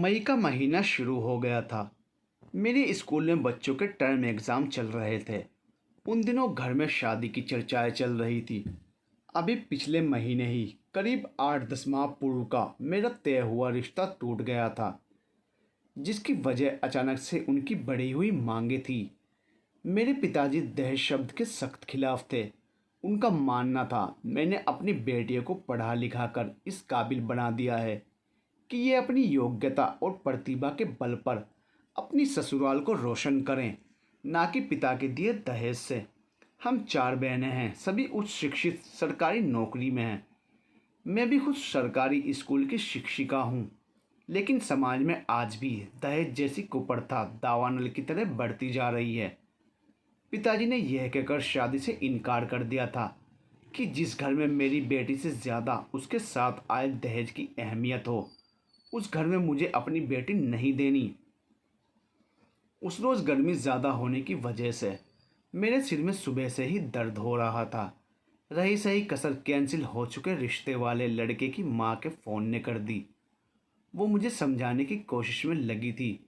मई का महीना शुरू हो गया था। मेरे स्कूल में बच्चों के टर्म एग्ज़ाम चल रहे थे। उन दिनों घर में शादी की चर्चाएं चल रही थी। अभी पिछले महीने ही करीब 8-10 माह पूर्व का मेरा तय हुआ रिश्ता टूट गया था, जिसकी वजह अचानक से उनकी बढ़ी हुई मांगे थी। मेरे पिताजी दहेज शब्द के सख्त खिलाफ थे। उनका मानना था मैंने अपनी बेटियों को पढ़ा लिखा कर इस काबिल बना दिया है कि ये अपनी योग्यता और प्रतिभा के बल पर अपनी ससुराल को रोशन करें, ना कि पिता के दिए दहेज से। हम 4 बहनें हैं, सभी उच्च शिक्षित सरकारी नौकरी में हैं। मैं भी खुद सरकारी स्कूल की शिक्षिका हूँ, लेकिन समाज में आज भी दहेज जैसी कुप्रथा दावानल की तरह बढ़ती जा रही है। पिताजी ने यह कहकर शादी से इनकार कर दिया था कि जिस घर में मेरी बेटी से ज़्यादा उसके साथ आए दहेज की अहमियत हो, उस घर में मुझे अपनी बेटी नहीं देनी। उस रोज़ गर्मी ज़्यादा होने की वजह से मेरे सिर में सुबह से ही दर्द हो रहा था। रही सही कसर कैंसिल हो चुके रिश्ते वाले लड़के की माँ के फ़ोन ने कर दी। वो मुझे समझाने की कोशिश में लगी थी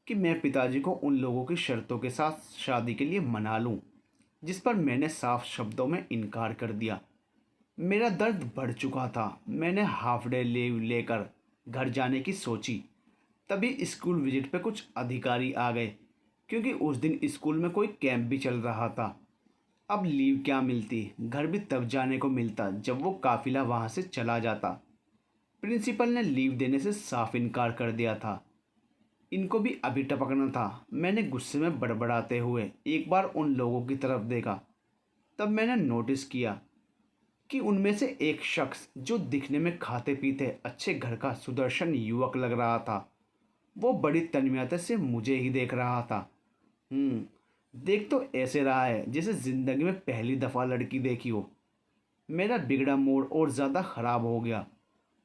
कि मैं पिताजी को उन लोगों की शर्तों के साथ शादी के लिए मना लूं, जिस पर मैंने साफ शब्दों में इनकार कर दिया। मेरा दर्द बढ़ चुका था। मैंने हाफ डे लीव लेकर घर जाने की सोची। तभी स्कूल विजिट पे कुछ अधिकारी आ गए, क्योंकि उस दिन स्कूल में कोई कैंप भी चल रहा था। अब लीव क्या मिलती, घर भी तब जाने को मिलता जब वो काफिला वहाँ से चला जाता। प्रिंसिपल ने लीव देने से साफ इनकार कर दिया था। इनको भी अभी टपकना था। मैंने गुस्से में बड़बड़ाते हुए एक बार उन लोगों की तरफ देखा। तब मैंने नोटिस किया कि उनमें से एक शख्स, जो दिखने में खाते पीते अच्छे घर का सुदर्शन युवक लग रहा था, वो बड़ी तन्मयता से मुझे ही देख रहा था। देख तो ऐसे रहा है जैसे जिंदगी में पहली दफ़ा लड़की देखी हो। मेरा बिगड़ा मूड और ज़्यादा ख़राब हो गया।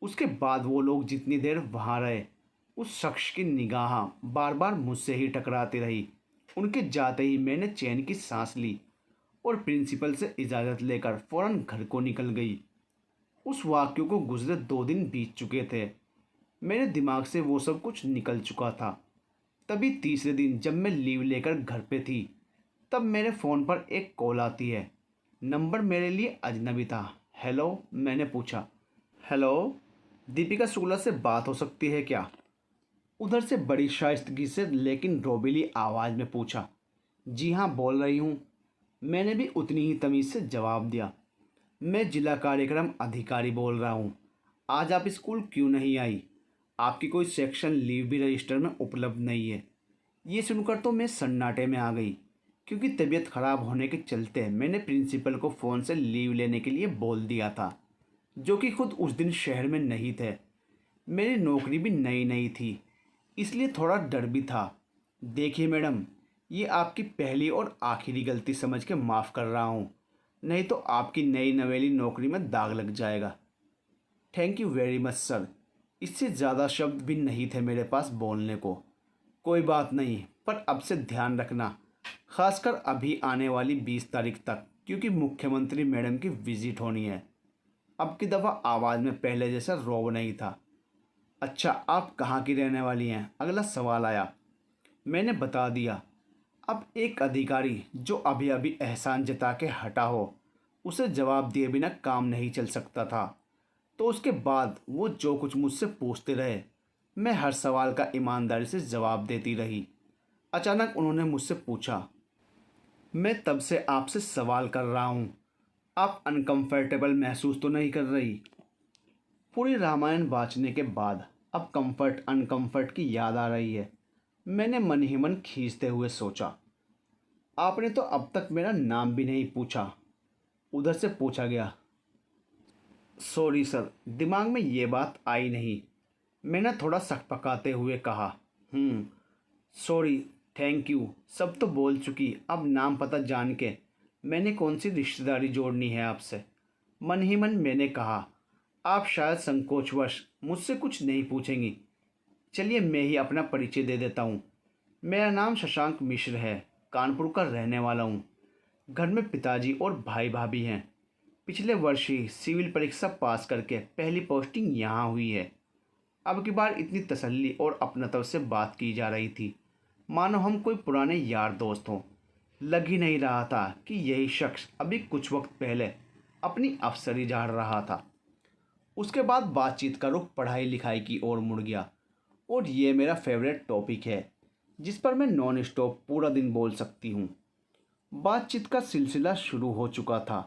उसके बाद वो लोग जितनी देर वहाँ रहे, उस शख्स की निगाह बार बार मुझसे ही टकराती रही। उनके जाते ही मैंने चैन की सांस ली और प्रिंसिपल से इजाज़त लेकर फ़ौरन घर को निकल गई। उस वाक्य को गुजरे 2 दिन बीत चुके थे। मेरे दिमाग से वो सब कुछ निकल चुका था। तभी तीसरे दिन जब मैं लीव लेकर घर पे थी, तब मेरे फ़ोन पर एक कॉल आती है। नंबर मेरे लिए अजनबी था। हेलो, मैंने पूछा। हेलो, दीपिका शुक्ला से बात हो सकती है क्या? उधर से बड़ी शाइस्तगी से लेकिन रोबीली आवाज़ में पूछा। जी हाँ, बोल रही हूँ। मैंने भी उतनी ही तमीज़ से जवाब दिया। मैं जिला कार्यक्रम अधिकारी बोल रहा हूँ। आज आप स्कूल क्यों नहीं आई? आपकी कोई सेक्शन लीव भी रजिस्टर में उपलब्ध नहीं है। ये सुनकर तो मैं सन्नाटे में आ गई, क्योंकि तबीयत खराब होने के चलते मैंने प्रिंसिपल को फ़ोन से लीव लेने के लिए बोल दिया था, जो कि खुद उस दिन शहर में नहीं थे। मेरी नौकरी भी नई नई थी, इसलिए थोड़ा डर भी था। देखिए मैडम, ये आपकी पहली और आखिरी गलती समझ के माफ़ कर रहा हूँ, नहीं तो आपकी नई नवेली नौकरी में दाग लग जाएगा। Thank you very much sir. इससे ज़्यादा शब्द भी नहीं थे मेरे पास बोलने को। कोई बात नहीं, पर अब से ध्यान रखना, खासकर अभी आने वाली 20 तारीख तक, क्योंकि मुख्यमंत्री मैडम की विज़िट होनी है। अब की दफ़ा आवाज़ में पहले जैसा रोब नहीं था। अच्छा, आप कहाँ की रहने वाली हैं? अगला सवाल आया। मैंने बता दिया। अब एक अधिकारी जो अभी अभी एहसान जता के हटा हो, उसे जवाब दिए बिना काम नहीं चल सकता था। तो उसके बाद वो जो कुछ मुझसे पूछते रहे, मैं हर सवाल का ईमानदारी से जवाब देती रही। अचानक उन्होंने मुझसे पूछा, मैं तब से आपसे सवाल कर रहा हूँ, आप अनकंफर्टेबल महसूस तो नहीं कर रही? पूरी रामायण वाचने के बाद अब कंफर्ट अनकंफर्ट की याद आ रही है। मैंने मन ही मन खींचते हुए सोचा, आपने तो अब तक मेरा नाम भी नहीं पूछा। उधर से पूछा गया। सॉरी सर, दिमाग में ये बात आई नहीं। मैंने थोड़ा सकपकाते हुए कहा। सॉरी, थैंक यू, सब तो बोल चुकी। अब नाम पता जान के मैंने कौन सी रिश्तेदारी जोड़नी है आपसे? मन ही मन मैंने कहा, आप शायद संकोचवश मुझसे कुछ नहीं पूछेंगी। चलिए मैं ही अपना परिचय दे देता हूँ। मेरा नाम शशांक मिश्र है, कानपुर का रहने वाला हूँ। घर में पिताजी और भाई भाभी हैं। पिछले वर्ष ही सिविल परीक्षा पास करके पहली पोस्टिंग यहाँ हुई है। अब की बार इतनी तसल्ली और अपनत्व से बात की जा रही थी, मानो हम कोई पुराने यार दोस्त हों। लग ही नहीं रहा था कि यही शख्स अभी कुछ वक्त पहले अपनी अफसरी झाड़ रहा था। उसके बाद बातचीत का रुख पढ़ाई लिखाई की ओर मुड़ गया, और ये मेरा फेवरेट टॉपिक है जिस पर मैं नॉन स्टॉप पूरा दिन बोल सकती हूँ। बातचीत का सिलसिला शुरू हो चुका था।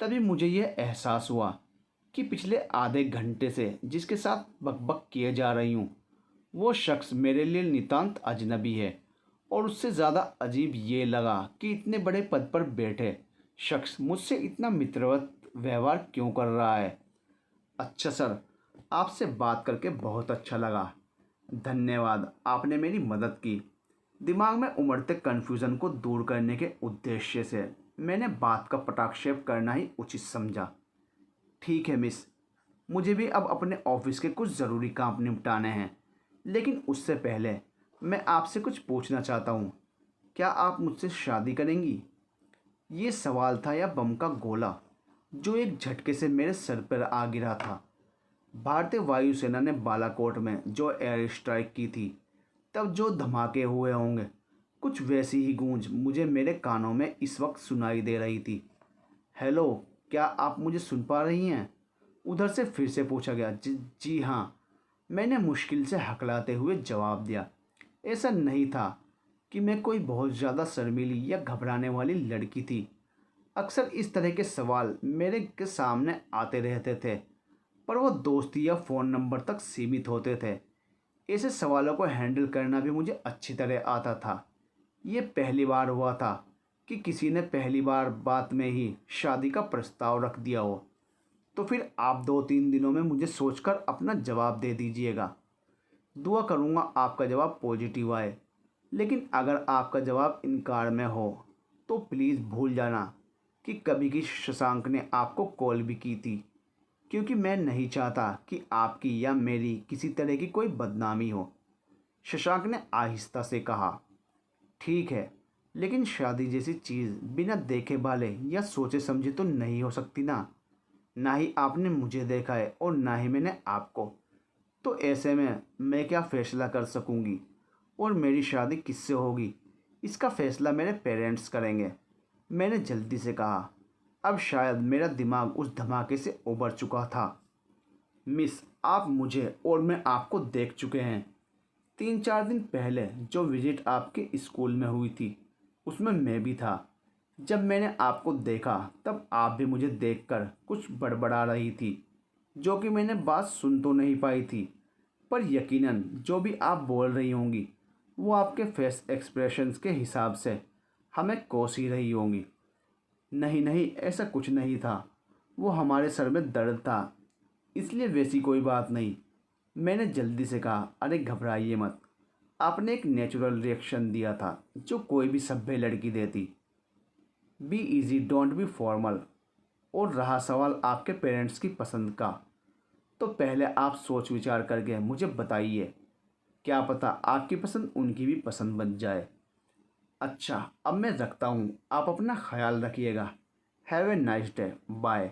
तभी मुझे यह एहसास हुआ कि पिछले आधे घंटे से जिसके साथ बकबक किए जा रही हूँ, वो शख्स मेरे लिए नितांत अजनबी है। और उससे ज़्यादा अजीब ये लगा कि इतने बड़े पद पर बैठे शख्स मुझसे इतना मित्रवत व्यवहार क्यों कर रहा है। अच्छा सर, आपसे बात करके बहुत अच्छा लगा। धन्यवाद, आपने मेरी मदद की। दिमाग में उमड़ते कन्फ्यूज़न को दूर करने के उद्देश्य से मैंने बात का पटाक्षेप करना ही उचित समझा। ठीक है मिस, मुझे भी अब अपने ऑफिस के कुछ ज़रूरी काम निपटाने हैं, लेकिन उससे पहले मैं आपसे कुछ पूछना चाहता हूँ। क्या आप मुझसे शादी करेंगी? ये सवाल था या बम का गोला जो एक झटके से मेरे सर पर आ गिरा था। भारतीय वायुसेना ने बालाकोट में जो एयर स्ट्राइक की थी, तब जो धमाके हुए होंगे, कुछ वैसी ही गूंज मुझे मेरे कानों में इस वक्त सुनाई दे रही थी। हेलो, क्या आप मुझे सुन पा रही हैं? उधर से फिर से पूछा गया। जी हाँ, मैंने मुश्किल से हकलाते हुए जवाब दिया। ऐसा नहीं था कि मैं कोई बहुत ज़्यादा शर्मीली या घबराने वाली लड़की थी। अक्सर इस तरह के सवाल मेरे के सामने आते रहते थे, पर वो दोस्ती या फ़ोन नंबर तक सीमित होते थे। ऐसे सवालों को हैंडल करना भी मुझे अच्छी तरह आता था। ये पहली बार हुआ था कि किसी ने पहली बार बात में ही शादी का प्रस्ताव रख दिया हो। तो फिर आप 2-3 दिनों में मुझे सोचकर अपना जवाब दे दीजिएगा। दुआ करूँगा आपका जवाब पॉजिटिव आए, लेकिन अगर आपका जवाब इनकार में हो तो प्लीज़ भूल जाना कि कभी की शशांक ने आपको कॉल भी की थी, क्योंकि मैं नहीं चाहता कि आपकी या मेरी किसी तरह की कोई बदनामी हो। शशांक ने आहिस्ता से कहा। ठीक है, लेकिन शादी जैसी चीज़ बिना देखे भाले या सोचे समझे तो नहीं हो सकती ना। ना ही आपने मुझे देखा है और ना ही मैंने आपको। तो ऐसे में मैं क्या फ़ैसला कर सकूंगी, और मेरी शादी किससे होगी, इसका फ़ैसला मेरे पेरेंट्स करेंगे। मैंने जल्दी से कहा। अब शायद मेरा दिमाग उस धमाके से उबर चुका था। मिस, आप मुझे और मैं आपको देख चुके हैं। 3-4 दिन पहले जो विजिट आपके स्कूल में हुई थी, उसमें मैं भी था। जब मैंने आपको देखा तब आप भी मुझे देखकर कुछ बड़बड़ा रही थी, जो कि मैंने बात सुन तो नहीं पाई थी, पर यकीनन जो भी आप बोल रही होंगी वो आपके फेस एक्सप्रेशंस के हिसाब से हमें कोस ही रही होंगी। नहीं नहीं, ऐसा कुछ नहीं था। वो हमारे सर में दर्द था, इसलिए वैसी कोई बात नहीं। मैंने जल्दी से कहा। अरे घबराइए मत, आपने एक नेचुरल रिएक्शन दिया था जो कोई भी सभ्य लड़की देती। Be easy, don't be formal. और रहा सवाल आपके पेरेंट्स की पसंद का, तो पहले आप सोच विचार करके मुझे बताइए। क्या पता आपकी पसंद उनकी भी पसंद बन जाए। अच्छा, अब मैं रखता हूँ, आप अपना ख्याल रखिएगा। Have a nice day, bye.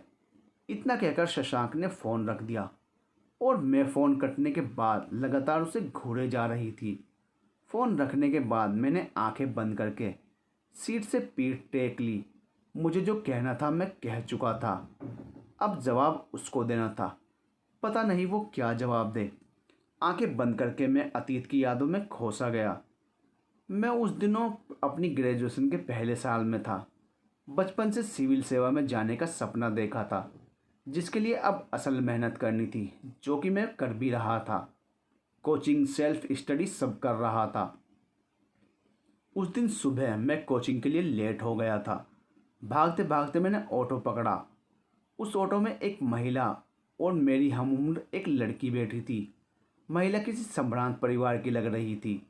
इतना कहकर शशांक ने फ़ोन रख दिया, और मैं फ़ोन कटने के बाद लगातार उसे घूरे जा रही थी। फ़ोन रखने के बाद मैंने आंखें बंद करके सीट से पीठ टेक ली। मुझे जो कहना था मैं कह चुका था, अब जवाब उसको देना था। पता नहीं वो क्या जवाब दे। आंखें बंद करके मैं अतीत की यादों में खोसा गया। मैं उस दिनों अपनी ग्रेजुएशन के पहले साल में था। बचपन से सिविल सेवा में जाने का सपना देखा था, जिसके लिए अब असल मेहनत करनी थी, जो कि मैं कर भी रहा था। कोचिंग, सेल्फ स्टडी सब कर रहा था। उस दिन सुबह मैं कोचिंग के लिए लेट हो गया था। भागते भागते मैंने ऑटो पकड़ा। उस ऑटो में एक महिला और मेरी हमउम्र एक लड़की बैठी थी। महिला किसी संभ्रांत परिवार की लग रही थी।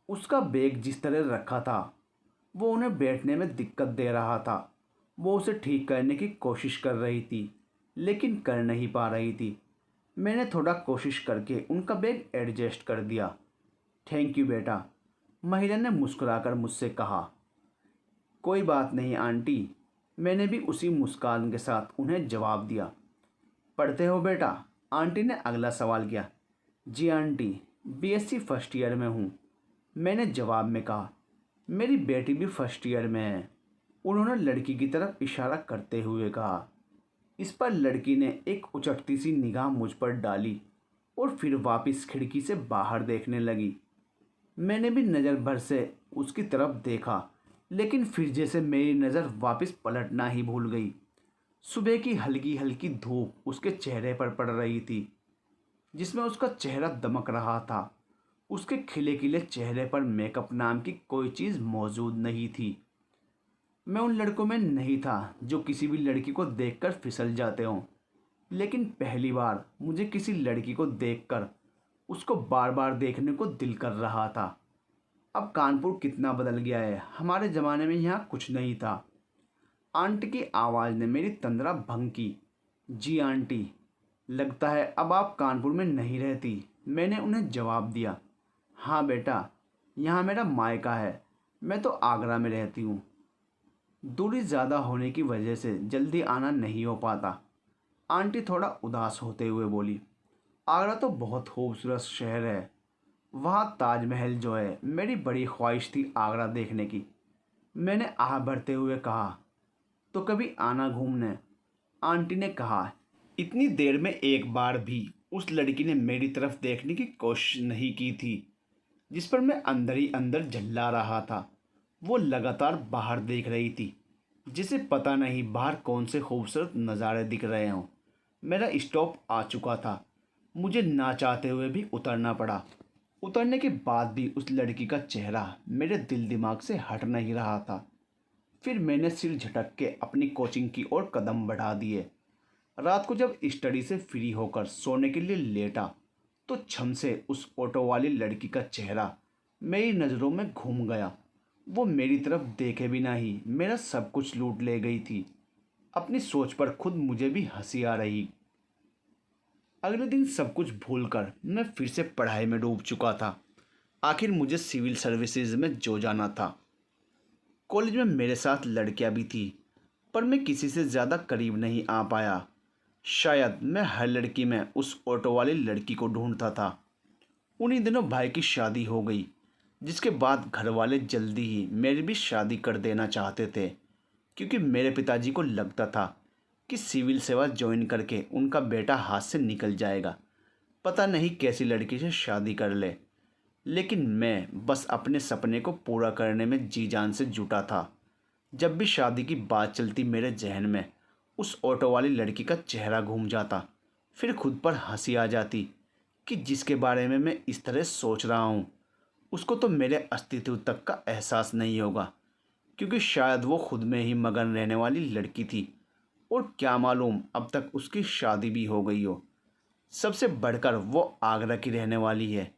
उसका बैग जिस तरह रखा था, वो उन्हें बैठने में दिक्कत दे रहा था। वो उसे ठीक करने की कोशिश कर रही थी, लेकिन कर नहीं पा रही थी। मैंने थोड़ा कोशिश करके उनका बैग एडजस्ट कर दिया। थैंक यू बेटा, महिला ने मुस्कुराकर मुझसे कहा। कोई बात नहीं आंटी, मैंने भी उसी मुस्कान के साथ उन्हें जवाब दिया। पढ़ते हो बेटा? आंटी ने अगला सवाल किया। जी आंटी, बीएससी फर्स्ट ईयर में हूँ, मैंने जवाब में कहा। मेरी बेटी भी फर्स्ट ईयर में है, उन्होंने लड़की की तरफ इशारा करते हुए कहा। इस पर लड़की ने एक उचटती सी निगाह मुझ पर डाली और फिर वापस खिड़की से बाहर देखने लगी। मैंने भी नज़र भर से उसकी तरफ देखा, लेकिन फिर जैसे मेरी नज़र वापस पलटना ही भूल गई। सुबह की हल्की हल्की धूप उसके चेहरे पर पड़ रही थी, जिसमें उसका चेहरा दमक रहा था। उसके खिले खिले चेहरे पर मेकअप नाम की कोई चीज़ मौजूद नहीं थी। मैं उन लड़कों में नहीं था जो किसी भी लड़की को देखकर फिसल जाते हों, लेकिन पहली बार मुझे किसी लड़की को देखकर उसको बार बार देखने को दिल कर रहा था। अब कानपुर कितना बदल गया है, हमारे ज़माने में यहाँ कुछ नहीं था। आंटी की आवाज़ ने मेरी तंद्रा भंग की। जी आंटी, लगता है अब आप कानपुर में नहीं रहती, मैंने उन्हें जवाब दिया। हाँ बेटा, यहाँ मेरा मायका है, मैं तो आगरा में रहती हूँ। दूरी ज़्यादा होने की वजह से जल्दी आना नहीं हो पाता, आंटी थोड़ा उदास होते हुए बोली। आगरा तो बहुत खूबसूरत शहर है, वहाँ ताजमहल जो है, मेरी बड़ी ख्वाहिश थी आगरा देखने की। मैंने आह भरते हुए कहा। तो कभी आना घूमने, आंटी ने कहा। इतनी देर में एक बार भी उस लड़की ने मेरी तरफ देखने की कोशिश नहीं की थी, जिस पर मैं अंदर ही अंदर झल्ला रहा था। वो लगातार बाहर देख रही थी, जिसे पता नहीं बाहर कौन से खूबसूरत नज़ारे दिख रहे हों। मेरा स्टॉप आ चुका था, मुझे ना चाहते हुए भी उतरना पड़ा। उतरने के बाद भी उस लड़की का चेहरा मेरे दिल दिमाग से हट नहीं रहा था। फिर मैंने सिर झटक के अपनी कोचिंग की ओर कदम बढ़ा दिए। रात को जब स्टडी से फ्री होकर सोने के लिए लेटा, तो छम से उस ऑटो वाली लड़की का चेहरा मेरी नज़रों में घूम गया। वो मेरी तरफ देखे बिना ही मेरा सब कुछ लूट ले गई थी। अपनी सोच पर खुद मुझे भी हंसी आ रही। अगले दिन सब कुछ भूलकर मैं फिर से पढ़ाई में डूब चुका था। आखिर मुझे सिविल सर्विसेज में जो जाना था। कॉलेज में मेरे साथ लड़कियां भी थी, पर मैं किसी से ज़्यादा करीब नहीं आ पाया। शायद मैं हर लड़की में उस ऑटो वाली लड़की को ढूंढता था। उन्हीं दिनों भाई की शादी हो गई, जिसके बाद घर वाले जल्दी ही मेरी भी शादी कर देना चाहते थे, क्योंकि मेरे पिताजी को लगता था कि सिविल सेवा ज्वाइन करके उनका बेटा हाथ से निकल जाएगा, पता नहीं कैसी लड़की से शादी कर ले। लेकिन मैं बस अपने सपने को पूरा करने में जी जान से जुटा था। जब भी शादी की बात चलती मेरे जहन में उस ऑटो वाली लड़की का चेहरा घूम जाता, फिर खुद पर हंसी आ जाती कि जिसके बारे में मैं इस तरह सोच रहा हूँ, उसको तो मेरे अस्तित्व तक का एहसास नहीं होगा, क्योंकि शायद वो खुद में ही मगन रहने वाली लड़की थी, और क्या मालूम अब तक उसकी शादी भी हो गई हो। सबसे बढ़कर वो आगरा की रहने वाली है।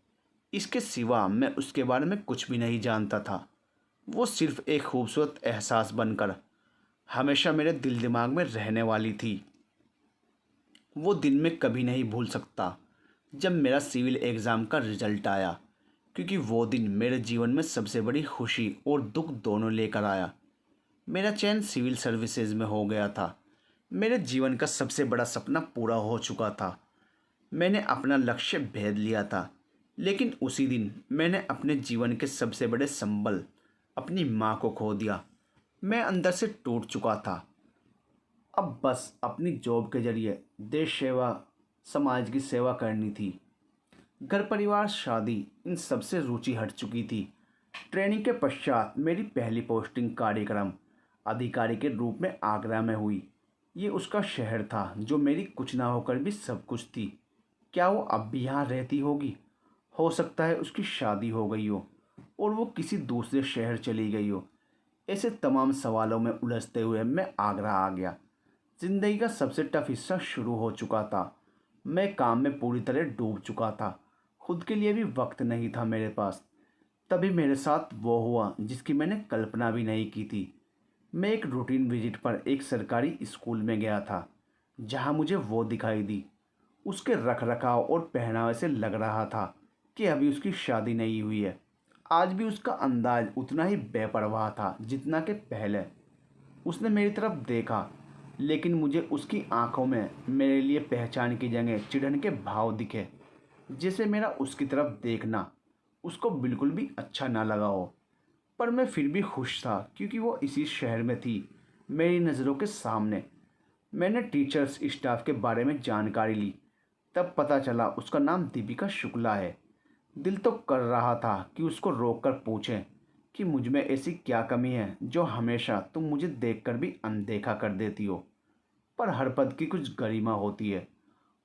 इसके सिवा मैं उसके बारे में कुछ भी नहीं जानता था। वो सिर्फ एक खूबसूरत एहसास बनकर हमेशा मेरे दिल दिमाग में रहने वाली थी। वो दिन मैं कभी नहीं भूल सकता जब मेरा सिविल एग्ज़ाम का रिज़ल्ट आया, क्योंकि वो दिन मेरे जीवन में सबसे बड़ी खुशी और दुख दोनों लेकर आया। मेरा चयन सिविल सर्विसेज में हो गया था। मेरे जीवन का सबसे बड़ा सपना पूरा हो चुका था। मैंने अपना लक्ष्य भेद लिया था, लेकिन उसी दिन मैंने अपने जीवन के सबसे बड़े संबल, अपनी माँ को खो दिया। मैं अंदर से टूट चुका था। अब बस अपनी जॉब के जरिए देश सेवा, समाज की सेवा करनी थी। घर परिवार, शादी, इन सब से रुचि हट चुकी थी। ट्रेनिंग के पश्चात मेरी पहली पोस्टिंग कार्यक्रम अधिकारी के रूप में आगरा में हुई। ये उसका शहर था जो मेरी कुछ ना होकर भी सब कुछ थी। क्या वो अब भी यहाँ रहती होगी? हो सकता है उसकी शादी हो गई हो और वो किसी दूसरे शहर चली गई हो। ऐसे तमाम सवालों में उलझते हुए मैं आगरा आ गया। ज़िंदगी का सबसे टफ हिस्सा शुरू हो चुका था। मैं काम में पूरी तरह डूब चुका था। खुद के लिए भी वक्त नहीं था मेरे पास। तभी मेरे साथ वो हुआ जिसकी मैंने कल्पना भी नहीं की थी। मैं एक रूटीन विजिट पर एक सरकारी स्कूल में गया था, जहां मुझे वो दिखाई दी। उसके रखरखाव और पहनावे से लग रहा था कि अभी उसकी शादी नहीं हुई है। आज भी उसका अंदाज उतना ही बेपरवाह था जितना कि पहले। उसने मेरी तरफ देखा, लेकिन मुझे उसकी आंखों में मेरे लिए पहचान की जगह चिढ़न के भाव दिखे। जैसे मेरा उसकी तरफ देखना उसको बिल्कुल भी अच्छा ना लगा हो। पर मैं फिर भी खुश था क्योंकि वो इसी शहर में थी, मेरी नज़रों के सामने। मैंने टीचर्स स्टाफ के बारे में जानकारी ली। तब पता चला उसका नाम दीपिका शुक्ला है। दिल तो कर रहा था कि उसको रोक कर पूछें कि मुझ में ऐसी क्या कमी है जो हमेशा तुम मुझे देखकर भी अनदेखा कर देती हो। पर हर पद की कुछ गरिमा होती है,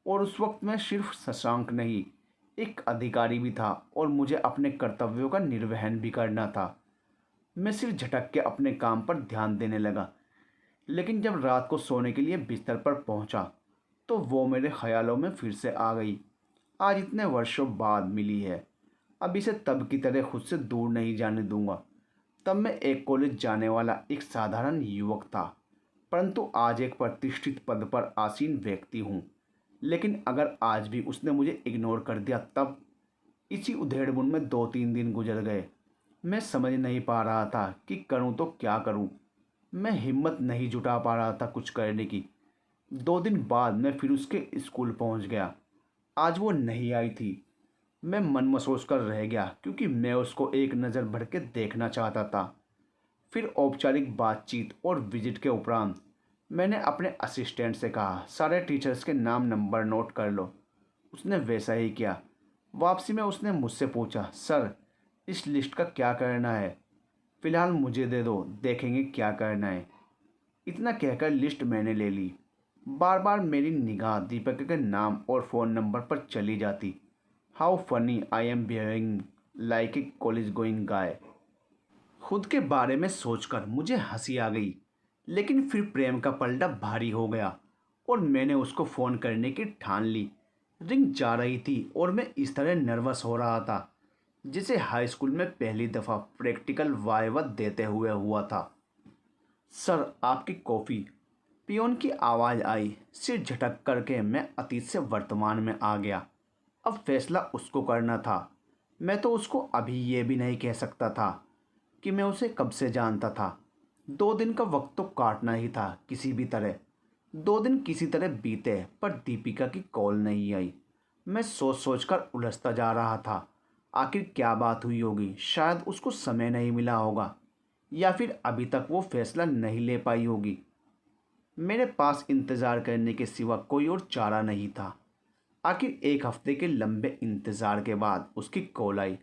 और उस वक्त मैं सिर्फ शशांक नहीं, एक अधिकारी भी था और मुझे अपने कर्तव्यों का निर्वहन भी करना था। मैं सिर झटक के अपने काम पर ध्यान देने लगा। लेकिन जब रात को सोने के लिए बिस्तर पर पहुंचा तो वो मेरे ख्यालों में फिर से आ गई। आज इतने वर्षों बाद मिली है, अब इसे तब की तरह खुद से दूर नहीं जाने दूंगा। तब मैं एक कॉलेज जाने वाला एक साधारण युवक था, परंतु आज एक प्रतिष्ठित पद पर आसीन व्यक्ति हूँ। लेकिन अगर आज भी उसने मुझे इग्नोर कर दिया तब। इसी उधेड़बुन में 2-3 दिन गुजर गए। मैं समझ नहीं पा रहा था कि करूँ तो क्या करूँ। मैं हिम्मत नहीं जुटा पा रहा था कुछ करने की। 2 दिन बाद मैं फिर उसके स्कूल पहुंच गया। आज वो नहीं आई थी। मैं मन मसोस कर रह गया क्योंकि मैं उसको एक नज़र भर के देखना चाहता था। फिर औपचारिक बातचीत और विजिट के उपरांत मैंने अपने असिस्टेंट से कहा, सारे टीचर्स के नाम नंबर नोट कर लो। उसने वैसा ही किया। वापसी में उसने मुझसे पूछा, सर इस लिस्ट का क्या करना है? फ़िलहाल मुझे दे दो, देखेंगे क्या करना है। इतना कहकर लिस्ट मैंने ले ली। बार बार मेरी निगाह दीपक के नाम और फ़ोन नंबर पर चली जाती। How funny I am behaving like a college going guy. खुद के बारे में सोचकर मुझे हंसी आ गई। लेकिन फिर प्रेम का पलड़ा भारी हो गया और मैंने उसको फ़ोन करने की ठान ली। रिंग जा रही थी और मैं इस तरह नर्वस हो रहा था जिसे हाई स्कूल में पहली दफ़ा प्रैक्टिकल वाइवा देते हुए हुआ था। सर आपकी कॉफ़ी। पियोन की आवाज़ आई। सिर झटक करके मैं अतीत से वर्तमान में आ गया। अब फैसला उसको करना था। मैं तो उसको अभी ये भी नहीं कह सकता था कि मैं उसे कब से जानता था। 2 दिन का वक्त तो काटना ही था किसी भी तरह। 2 दिन किसी तरह बीते पर दीपिका की कॉल नहीं आई। मैं सोच सोच कर उलझता जा रहा था। आखिर क्या बात हुई होगी? शायद उसको समय नहीं मिला होगा, या फिर अभी तक वो फैसला नहीं ले पाई होगी। मेरे पास इंतज़ार करने के सिवा कोई और चारा नहीं था। आखिर 1 हफ्ते के लंबे इंतज़ार के बाद उसकी कॉल आई।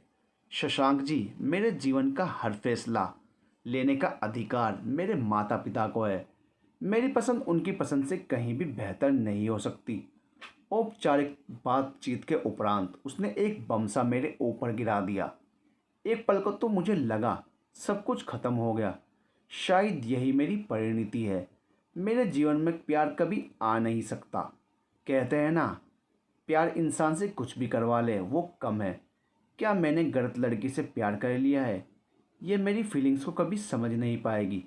शशांक जी, मेरे जीवन का हर फैसला लेने का अधिकार मेरे माता पिता को है। मेरी पसंद उनकी पसंद से कहीं भी बेहतर नहीं हो सकती। औपचारिक बातचीत के उपरांत उसने एक बम सा मेरे ऊपर गिरा दिया। एक पल को तो मुझे लगा सब कुछ खत्म हो गया। शायद यही मेरी परिणति है। मेरे जीवन में प्यार कभी आ नहीं सकता। कहते हैं ना, प्यार इंसान से कुछ भी करवा ले वो कम है। क्या मैंने गलत लड़की से प्यार कर लिया है? ये मेरी फीलिंग्स को कभी समझ नहीं पाएगी।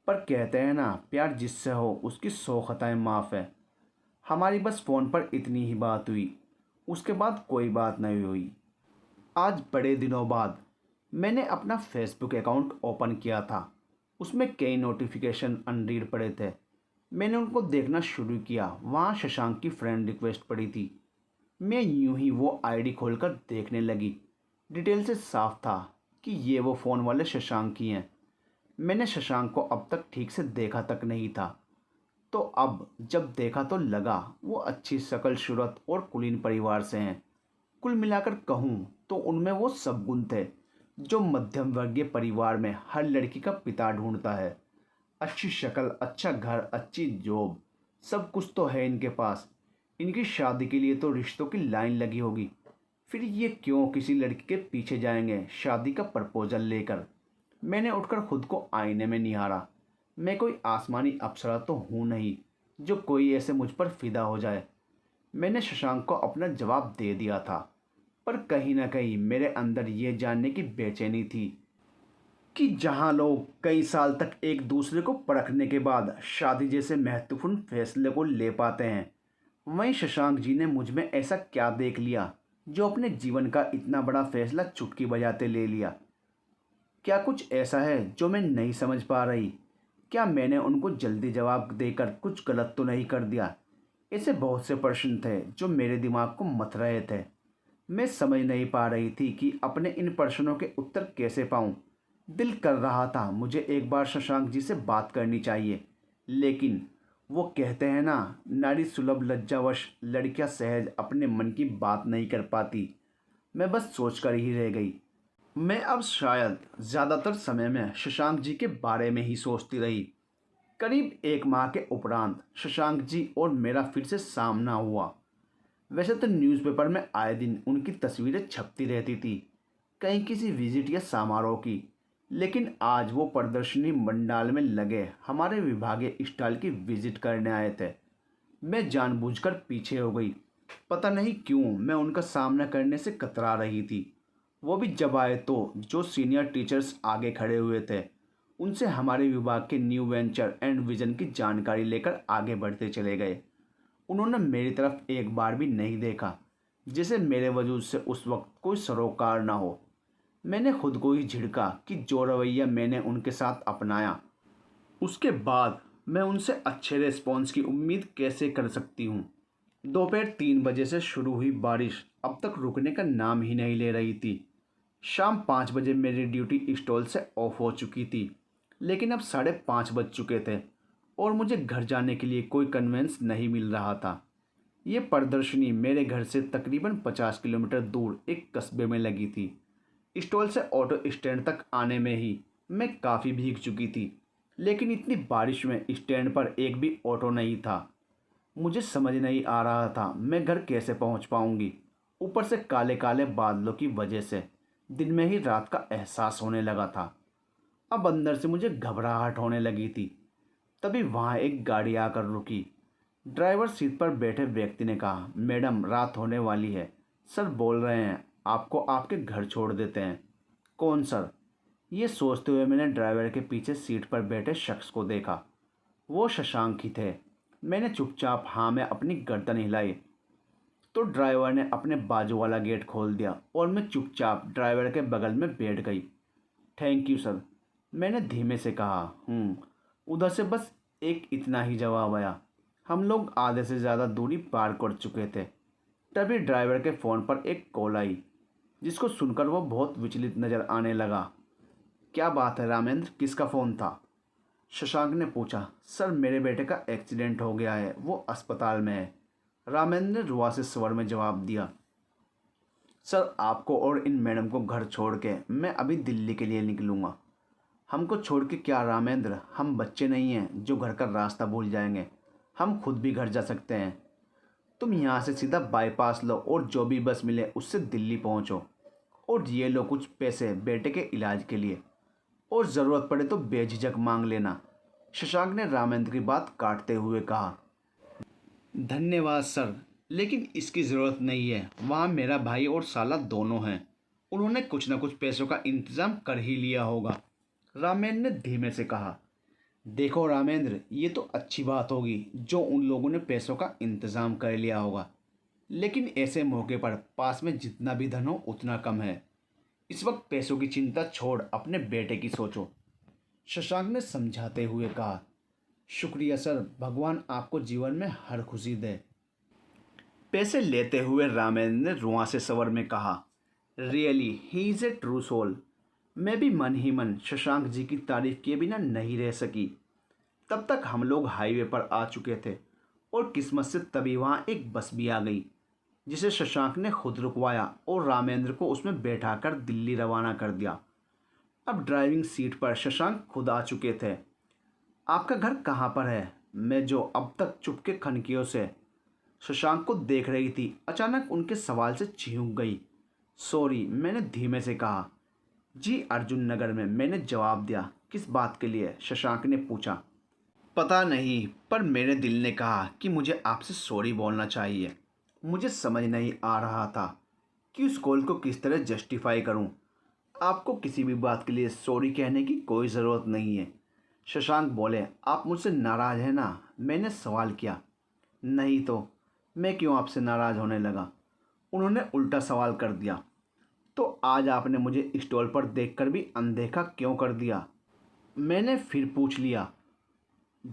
पर कहते हैं ना, प्यार जिससे हो उसकी 100 खताएं माफ़ है। हमारी बस फ़ोन पर इतनी ही बात हुई, उसके बाद कोई बात नहीं हुई। आज बड़े दिनों बाद मैंने अपना फेसबुक अकाउंट ओपन किया था। उसमें कई नोटिफिकेशन अनरीड पड़े थे। मैंने उनको देखना शुरू किया। वहाँ शशांक की फ्रेंड रिक्वेस्ट पड़ी थी। मैं यूं ही वो आईडी खोलकर देखने लगी। डिटेल से साफ था कि ये वो फ़ोन वाले शशांक ही हैं। मैंने शशांक को अब तक ठीक से देखा तक नहीं था, तो अब जब देखा तो लगा वो अच्छी शक्ल सूरत और कुलीन परिवार से हैं। कुल मिलाकर कहूँ तो उनमें वो सब गुण थे जो मध्यम वर्गीय परिवार में हर लड़की का पिता ढूंढता है। अच्छी शक्ल, अच्छा घर, अच्छी जॉब, सब कुछ तो है इनके पास। इनकी शादी के लिए तो रिश्तों की लाइन लगी होगी। फिर ये क्यों किसी लड़की के पीछे जाएंगे शादी का प्रपोजल लेकर। मैंने उठकर खुद को आईने में निहारा। मैं कोई आसमानी अप्सरा तो हूँ नहीं जो कोई ऐसे मुझ पर फिदा हो जाए। मैंने शशांक को अपना जवाब दे दिया था, पर कहीं ना कहीं मेरे अंदर ये जानने की बेचैनी थी कि जहाँ लोग कई साल तक एक दूसरे को परखने के बाद शादी जैसे महत्वपूर्ण फैसले को ले पाते हैं, वहीं शशांक जी ने मुझ में ऐसा क्या देख लिया जो अपने जीवन का इतना बड़ा फैसला चुटकी बजाते ले लिया। क्या कुछ ऐसा है जो मैं नहीं समझ पा रही? क्या मैंने उनको जल्दी जवाब देकर कुछ गलत तो नहीं कर दिया? ऐसे बहुत से प्रश्न थे जो मेरे दिमाग को मथ रहे थे। मैं समझ नहीं पा रही थी कि अपने इन प्रश्नों के उत्तर कैसे पाऊं। दिल कर रहा था मुझे एक बार शशांक जी से बात करनी चाहिए, लेकिन वो कहते हैं ना, नारी सुलभ लज्जावश लड़कियां सहज अपने मन की बात नहीं कर पाती। मैं बस सोचकर ही रह गई। मैं अब शायद ज़्यादातर समय में शशांक जी के बारे में ही सोचती रही। करीब एक माह के उपरांत शशांक जी और मेरा फिर से सामना हुआ। वैसे तो न्यूज़पेपर में आए दिन उनकी तस्वीरें छपती रहती थी, कहीं किसी विजिट या समारोह की, लेकिन आज वो प्रदर्शनी मंडाल में लगे हमारे विभागीय स्टॉल की विजिट करने आए थे। मैं जानबूझकर पीछे हो गई। पता नहीं क्यों मैं उनका सामना करने से कतरा रही थी। वो भी जब आए तो जो सीनियर टीचर्स आगे खड़े हुए थे, उनसे हमारे विभाग के न्यू वेंचर एंड विजन की जानकारी लेकर आगे बढ़ते चले गए। उन्होंने मेरी तरफ एक बार भी नहीं देखा, जैसे मेरे वजूद से उस वक्त कोई सरोकार ना हो। मैंने खुद को ही झिड़का कि जो रवैया मैंने उनके साथ अपनाया, उसके बाद मैं उनसे अच्छे रिस्पॉन्स की उम्मीद कैसे कर सकती हूँ। दोपहर 3 बजे से शुरू हुई बारिश अब तक रुकने का नाम ही नहीं ले रही थी। शाम 5 बजे मेरी ड्यूटी स्टॉल से ऑफ हो चुकी थी, लेकिन अब 5:30 बज चुके थे और मुझे घर जाने के लिए कोई कन्वेंस नहीं मिल रहा था। ये प्रदर्शनी मेरे घर से तकरीबन 50 किलोमीटर दूर एक कस्बे में लगी थी। स्टॉल से ऑटो स्टैंड तक आने में ही मैं काफ़ी भीग चुकी थी, लेकिन इतनी बारिश में स्टैंड पर एक भी ऑटो नहीं था। मुझे समझ नहीं आ रहा था मैं घर कैसे पहुंच पाऊंगी। ऊपर से काले काले बादलों की वजह से दिन में ही रात का एहसास होने लगा था। अब अंदर से मुझे घबराहट होने लगी थी। तभी वहाँ एक गाड़ी आकर रुकी। ड्राइवर सीट पर बैठे व्यक्ति ने कहा, मैडम रात होने वाली है, सर बोल रहे हैं आपको आपके घर छोड़ देते हैं। कौन सर? ये सोचते हुए मैंने ड्राइवर के पीछे सीट पर बैठे शख्स को देखा। वो शशांक ही थे। मैंने चुपचाप हाँ में अपनी गर्दन हिलाई तो ड्राइवर ने अपने बाजू वाला गेट खोल दिया और मैं चुपचाप ड्राइवर के बगल में बैठ गई। थैंक यू सर, मैंने धीमे से कहा। उधर से बस एक इतना ही जवाब आया। हम लोग आधे से ज़्यादा दूरी पार कर चुके थे। तभी ड्राइवर के फ़ोन पर एक कॉल आई, जिसको सुनकर वो बहुत विचलित नज़र आने लगा। क्या बात है रामेंद्र, किसका फ़ोन था? शशांक ने पूछा। सर मेरे बेटे का एक्सीडेंट हो गया है, वो अस्पताल में है, रामेंद्र ने रुआसे स्वर में जवाब दिया। सर आपको और इन मैडम को घर छोड़ के मैं अभी दिल्ली के लिए निकलूँगा। हमको छोड़ के क्या रामेंद्र, हम बच्चे नहीं हैं जो घर का रास्ता भूल जाएंगे। हम खुद भी घर जा सकते हैं। तुम यहाँ से सीधा बाईपास लो और जो भी बस मिले उससे दिल्ली पहुँचो, और ये लो कुछ पैसे बेटे के इलाज के लिए, और ज़रूरत पड़े तो बेझिझक मांग लेना। शशांक ने रामेंद्र की बात काटते हुए कहा। धन्यवाद सर, लेकिन इसकी ज़रूरत नहीं है। वहाँ मेरा भाई और साला दोनों हैं, उन्होंने कुछ न कुछ पैसों का इंतज़ाम कर ही लिया होगा, रामेंद्र ने धीमे से कहा। देखो रामेंद्र, ये तो अच्छी बात होगी जो उन लोगों ने पैसों का इंतज़ाम कर लिया होगा, लेकिन ऐसे मौके पर पास में जितना भी धन हो उतना कम है। इस वक्त पैसों की चिंता छोड़ अपने बेटे की सोचो, शशांक ने समझाते हुए कहा। शुक्रिया सर, भगवान आपको जीवन में हर खुशी दे। पैसे लेते हुए रामेंद्र ने रुआसे स्वर में कहा। Really he is a true soul. मैं भी मन ही मन शशांक जी की तारीफ किए बिना नहीं रह सकी। तब तक हम लोग हाईवे पर आ चुके थे और किस्मत से तभी वहाँ एक बस भी आ गई, जिसे शशांक ने खुद रुकवाया और रामेंद्र को उसमें बैठाकर दिल्ली रवाना कर दिया। अब ड्राइविंग सीट पर शशांक खुद आ चुके थे। आपका घर कहाँ पर है? मैं जो अब तक चुपके खनकियों से शशांक को देख रही थी, अचानक उनके सवाल से चिढ़ गई। सॉरी, मैंने धीमे से कहा। जी अर्जुन नगर में, मैंने जवाब दिया। किस बात के लिए? शशांक ने पूछा। पता नहीं, पर मेरे दिल ने कहा कि मुझे आपसे सॉरी बोलना चाहिए। मुझे समझ नहीं आ रहा था कि उस कॉल को किस तरह जस्टिफाई करूं। आपको किसी भी बात के लिए सॉरी कहने की कोई ज़रूरत नहीं है, शशांक बोले। आप मुझसे नाराज़ हैं ना? मैंने सवाल किया। नहीं तो मैं क्यों आपसे नाराज़ होने लगा? उन्होंने उल्टा सवाल कर दिया। तो आज आपने मुझे स्टॉल पर देखकर भी अनदेखा क्यों कर दिया? मैंने फिर पूछ लिया।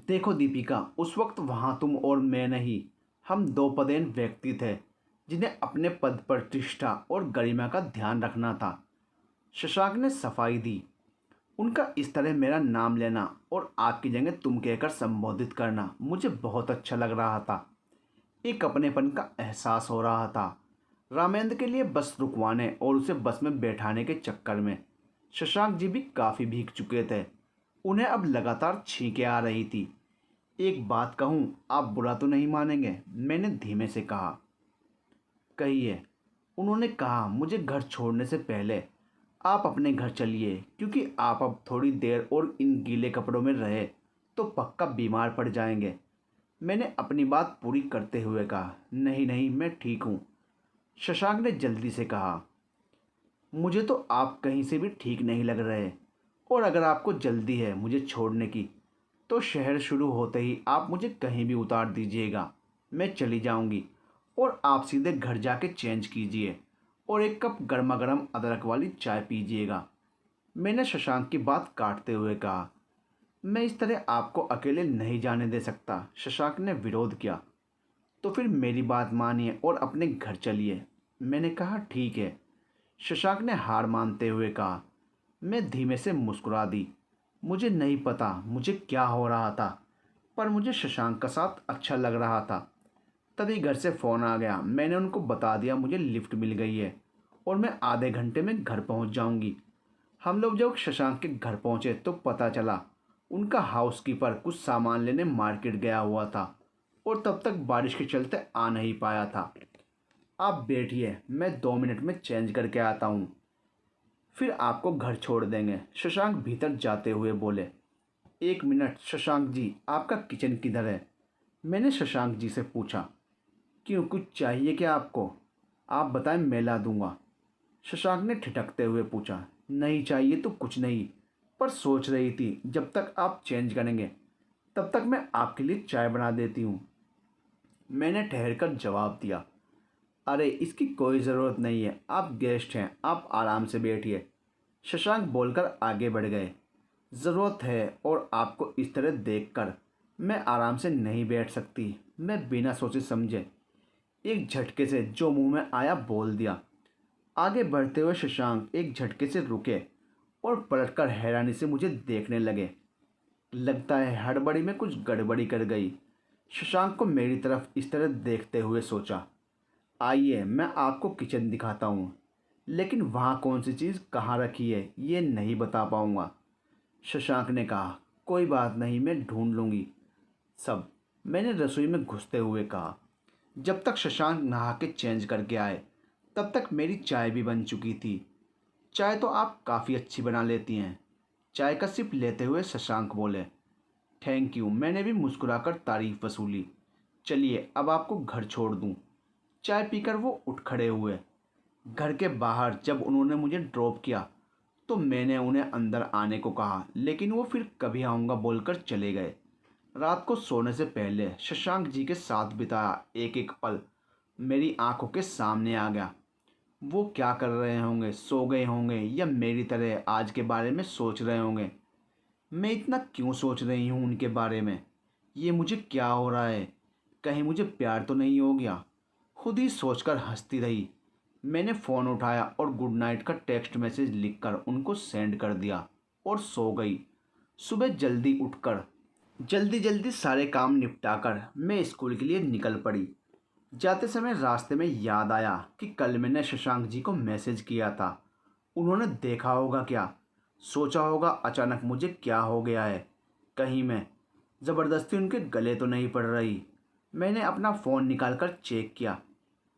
देखो दीपिका, उस वक्त वहाँ तुम और मैं नहीं, हम दो पदेन व्यक्ति थे। जिन्हें अपने पद प्रतिष्ठा और गरिमा का ध्यान रखना था। शशांक ने सफाई दी। उनका इस तरह मेरा नाम लेना और आपकी जगह तुम कहकर संबोधित करना मुझे बहुत अच्छा लग रहा था। एक अपनेपन का एहसास हो रहा था। रामेंद्र के लिए बस रुकवाने और उसे बस में बैठाने के चक्कर में शशांक जी भी काफ़ी भीग चुके थे। उन्हें अब लगातार छींकें आ रही थी। एक बात कहूँ, आप बुरा तो नहीं मानेंगे? मैंने धीमे से कहा। कहिए। उन्होंने कहा, मुझे घर छोड़ने से पहले आप अपने घर चलिए, क्योंकि आप अब थोड़ी देर और इन गीले कपड़ों में रहे तो पक्का बीमार पड़ जाएंगे। मैंने अपनी बात पूरी करते हुए कहा, नहीं नहीं, मैं ठीक हूँ। शशांक ने जल्दी से कहा, मुझे तो आप कहीं से भी ठीक नहीं लग रहे, और अगर आपको जल्दी है मुझे छोड़ने की तो शहर शुरू होते ही आप मुझे कहीं भी उतार दीजिएगा। मैं चली जाऊंगी और आप सीधे घर जाके चेंज कीजिए और एक कप गर्मा गर्म अदरक वाली चाय पीजिएगा। मैंने शशांक की बात काटते हुए कहा, मैं इस तरह आपको अकेले नहीं जाने दे सकता। शशांक ने विरोध किया। तो फिर मेरी बात मानिए और अपने घर चलिए। मैंने कहा, ठीक है। शशांक ने हार मानते हुए कहा। मैं धीमे से मुस्कुरा दी। मुझे नहीं पता मुझे क्या हो रहा था, पर मुझे शशांक का साथ अच्छा लग रहा था। तभी घर से फ़ोन आ गया। मैंने उनको बता दिया मुझे लिफ्ट मिल गई है और मैं आधे घंटे में घर पहुंच जाऊंगी। हम लोग जब शशांक के घर पहुंचे तो पता चला उनका हाउसकीपर कुछ सामान लेने मार्केट गया हुआ था और तब तक बारिश के चलते आ नहीं पाया था। आप बैठिए, मैं 2 मिनट में चेंज करके आता हूँ, फिर आपको घर छोड़ देंगे। शशांक भीतर जाते हुए बोले। 1 मिनट शशांक जी, आपका किचन किधर है? मैंने शशांक जी से पूछा। क्यों, कुछ चाहिए क्या आपको? आप बताएं, मैं ला दूंगा। शशांक ने ठिठकते हुए पूछा। नहीं चाहिए तो कुछ नहीं, पर सोच रही थी जब तक आप चेंज करेंगे तब तक मैं आपके लिए चाय बना देती हूँ। मैंने ठहर कर जवाब दिया, अरे इसकी कोई ज़रूरत नहीं है, आप गेस्ट हैं, आप आराम से बैठिए। शशांक बोलकर आगे बढ़ गए। ज़रूरत है, और आपको इस तरह देखकर मैं आराम से नहीं बैठ सकती। मैं बिना सोचे समझे एक झटके से जो मुंह में आया बोल दिया। आगे बढ़ते हुए शशांक एक झटके से रुके और पलटकर हैरानी से मुझे देखने लगे। लगता है हड़बड़ी में कुछ गड़बड़ी कर गई। शशांक को मेरी तरफ इस तरह देखते हुए सोचा। आइए मैं आपको किचन दिखाता हूँ, लेकिन वहाँ कौन सी चीज़ कहाँ रखी है ये नहीं बता पाऊँगा। शशांक ने कहा, कोई बात नहीं, मैं ढूंढ लूँगी सब। मैंने रसोई में घुसते हुए कहा। जब तक शशांक नहा के चेंज करके आए तब तक मेरी चाय भी बन चुकी थी। चाय तो आप काफ़ी अच्छी बना लेती हैं। चाय का सिप लेते हुए शशांक बोले। Thank you. मैंने भी मुस्कुराकर तारीफ वसूली। चलिए अब आपको घर छोड़ दूँ। चाय पीकर वो उठ खड़े हुए। घर के बाहर जब उन्होंने मुझे ड्रॉप किया तो मैंने उन्हें अंदर आने को कहा, लेकिन वो फिर कभी आऊँगा बोलकर चले गए। रात को सोने से पहले शशांक जी के साथ बिताया एक एक पल मेरी आंखों के सामने आ गया। वो क्या कर रहे होंगे, सो गए होंगे या मेरी तरह आज के बारे में सोच रहे होंगे। मैं इतना क्यों सोच रही हूँ उनके बारे में? ये मुझे क्या हो रहा है? कहीं मुझे प्यार तो नहीं हो गया? खुद ही सोचकर हंसती रही। मैंने फ़ोन उठाया और गुड नाइट का टेक्स्ट मैसेज लिखकर उनको सेंड कर दिया और सो गई। सुबह जल्दी उठकर जल्दी जल्दी सारे काम निपटाकर मैं स्कूल के लिए निकल पड़ी। जाते समय रास्ते में याद आया कि कल मैंने शशांक जी को मैसेज किया था। उन्होंने देखा होगा क्या? सोचा होगा अचानक मुझे क्या हो गया है, कहीं मैं ज़बरदस्ती उनके गले तो नहीं पड़ रही। मैंने अपना फ़ोन निकालकर चेक किया।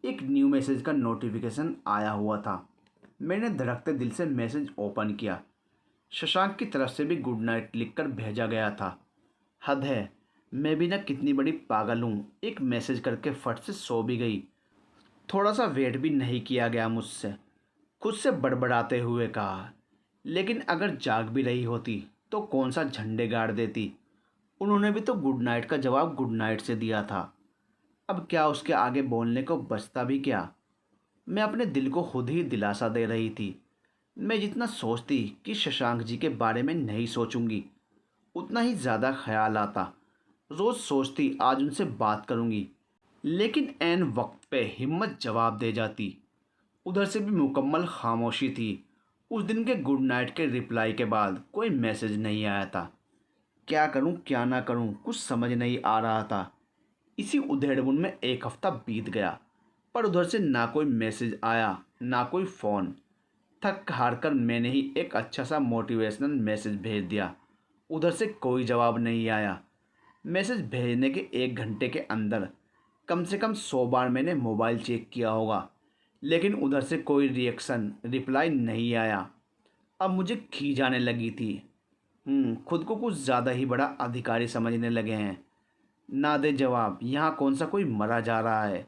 एक न्यू मैसेज का नोटिफिकेशन आया हुआ था। मैंने धड़कते दिल से मैसेज ओपन किया। शशांक की तरफ से भी गुड नाइट लिखकर भेजा गया था। हद है, मैं भी ना कितनी बड़ी पागल हूँ, एक मैसेज करके फट से सो भी गई। थोड़ा सा वेट भी नहीं किया गया मुझसे। खुद से बड़बड़ाते हुए कहा, लेकिन अगर जाग भी रही होती तो कौन सा झंडे गाड़ देती। उन्होंने भी तो गुड नाइट का जवाब गुड नाइट से दिया था। अब क्या उसके आगे बोलने को बचता भी क्या? मैं अपने दिल को खुद ही दिलासा दे रही थी। मैं जितना सोचती कि शशांक जी के बारे में नहीं सोचूंगी, उतना ही ज़्यादा ख्याल आता। रोज़ सोचती आज उनसे बात करूंगी, लेकिन ऐन वक्त पे हिम्मत जवाब दे जाती। उधर से भी मुकम्मल खामोशी थी। उस दिन के गुड नाइट के रिप्लाई के बाद कोई मैसेज नहीं आया था। क्या करूं क्या ना करूं कुछ समझ नहीं आ रहा था। इसी उधेड़बुन में एक हफ्ता बीत गया, पर उधर से ना कोई मैसेज आया ना कोई फ़ोन। थक हार कर मैंने ही एक अच्छा सा मोटिवेशनल मैसेज भेज दिया। उधर से कोई जवाब नहीं आया। मैसेज भेजने के 1 घंटे के अंदर कम से कम 100 बार मैंने मोबाइल चेक किया होगा, लेकिन उधर से कोई रिएक्शन रिप्लाई नहीं आया। अब मुझे खींच आने लगी थी। खुद को कुछ ज़्यादा ही बड़ा अधिकारी समझने लगे हैं। ना दे जवाब, यहाँ कौन सा कोई मरा जा रहा है।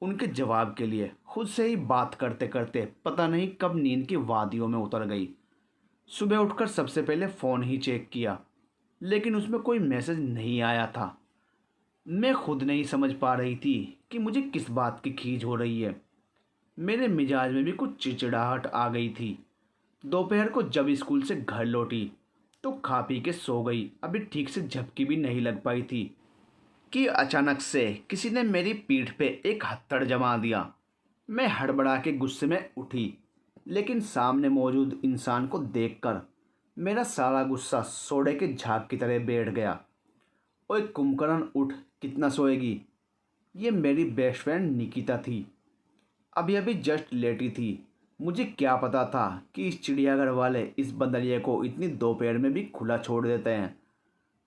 उनके जवाब के लिए खुद से ही बात करते करते पता नहीं कब नींद की वादियों में उतर गई। सुबह उठकर सबसे पहले फ़ोन ही चेक किया, लेकिन उसमें कोई मैसेज नहीं आया था। मैं खुद नहीं समझ पा रही थी कि मुझे किस बात की खींच हो रही है। मेरे मिजाज में भी कुछ चिड़चिड़ाहट आ गई थी। दोपहर को जब स्कूल से घर लौटी तो खा पी के सो गई। अभी ठीक से झपकी भी नहीं लग पाई थी कि अचानक से किसी ने मेरी पीठ पे एक हथौड़ जमा दिया। मैं हड़बड़ा के गुस्से में उठी, लेकिन सामने मौजूद इंसान को देखकर मेरा सारा गुस्सा सोडे के झाग की तरह बैठ गया। ओए कुंभकर्ण उठ, कितना सोएगी। ये मेरी बेस्ट फ्रेंड निकिता थी। अभी अभी जस्ट लेटी थी। मुझे क्या पता था कि इस चिड़ियाघर वाले इस बंदरिए को इतनी दोपहर में भी खुला छोड़ देते हैं।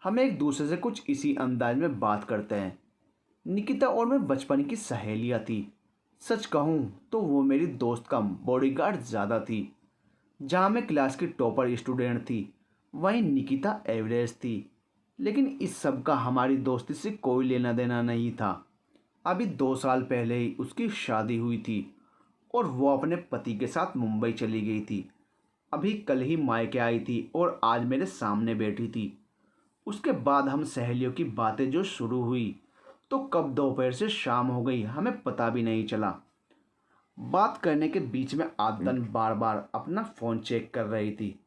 हम एक दूसरे से कुछ इसी अंदाज में बात करते हैं। निकिता और मैं बचपन की सहेलियाँ थी। सच कहूँ तो वो मेरी दोस्त का बॉडीगार्ड ज़्यादा थी। जहाँ मैं क्लास की टॉपर स्टूडेंट थी, वहीं निकिता एवरेज थी। लेकिन इस सब का हमारी दोस्ती से कोई लेना देना नहीं था। अभी 2 साल पहले ही उसकी शादी हुई थी और वो अपने पति के साथ मुंबई चली गई थी। अभी कल ही मायके आई थी और आज मेरे सामने बैठी थी। उसके बाद हम सहेलियों की बातें जो शुरू हुई तो कब दोपहर से शाम हो गई हमें पता भी नहीं चला। बात करने के बीच में आदतन बार बार अपना फ़ोन चेक कर रही थी।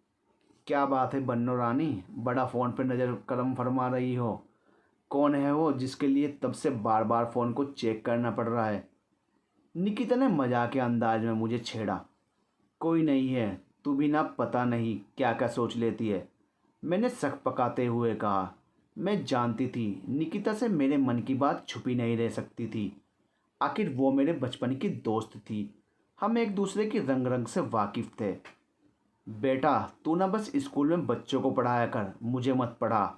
क्या बात है बन्नो रानी, बड़ा फ़ोन पर नज़र करम फरमा रही हो। कौन है वो जिसके लिए तब से बार बार फ़ोन को चेक करना पड़ रहा है। निकिता ने मजाक के अंदाज में मुझे छेड़ा। कोई नहीं है, तू भी ना पता नहीं क्या क्या सोच लेती है, मैंने शक पकाते हुए कहा। मैं जानती थी निकिता से मेरे मन की बात छुपी नहीं रह सकती थी। आखिर वो मेरे बचपन की दोस्त थी। हम एक दूसरे की रंग रंग से वाकिफ़ थे। बेटा तू ना बस स्कूल में बच्चों को पढ़ाया कर, मुझे मत पढ़ा।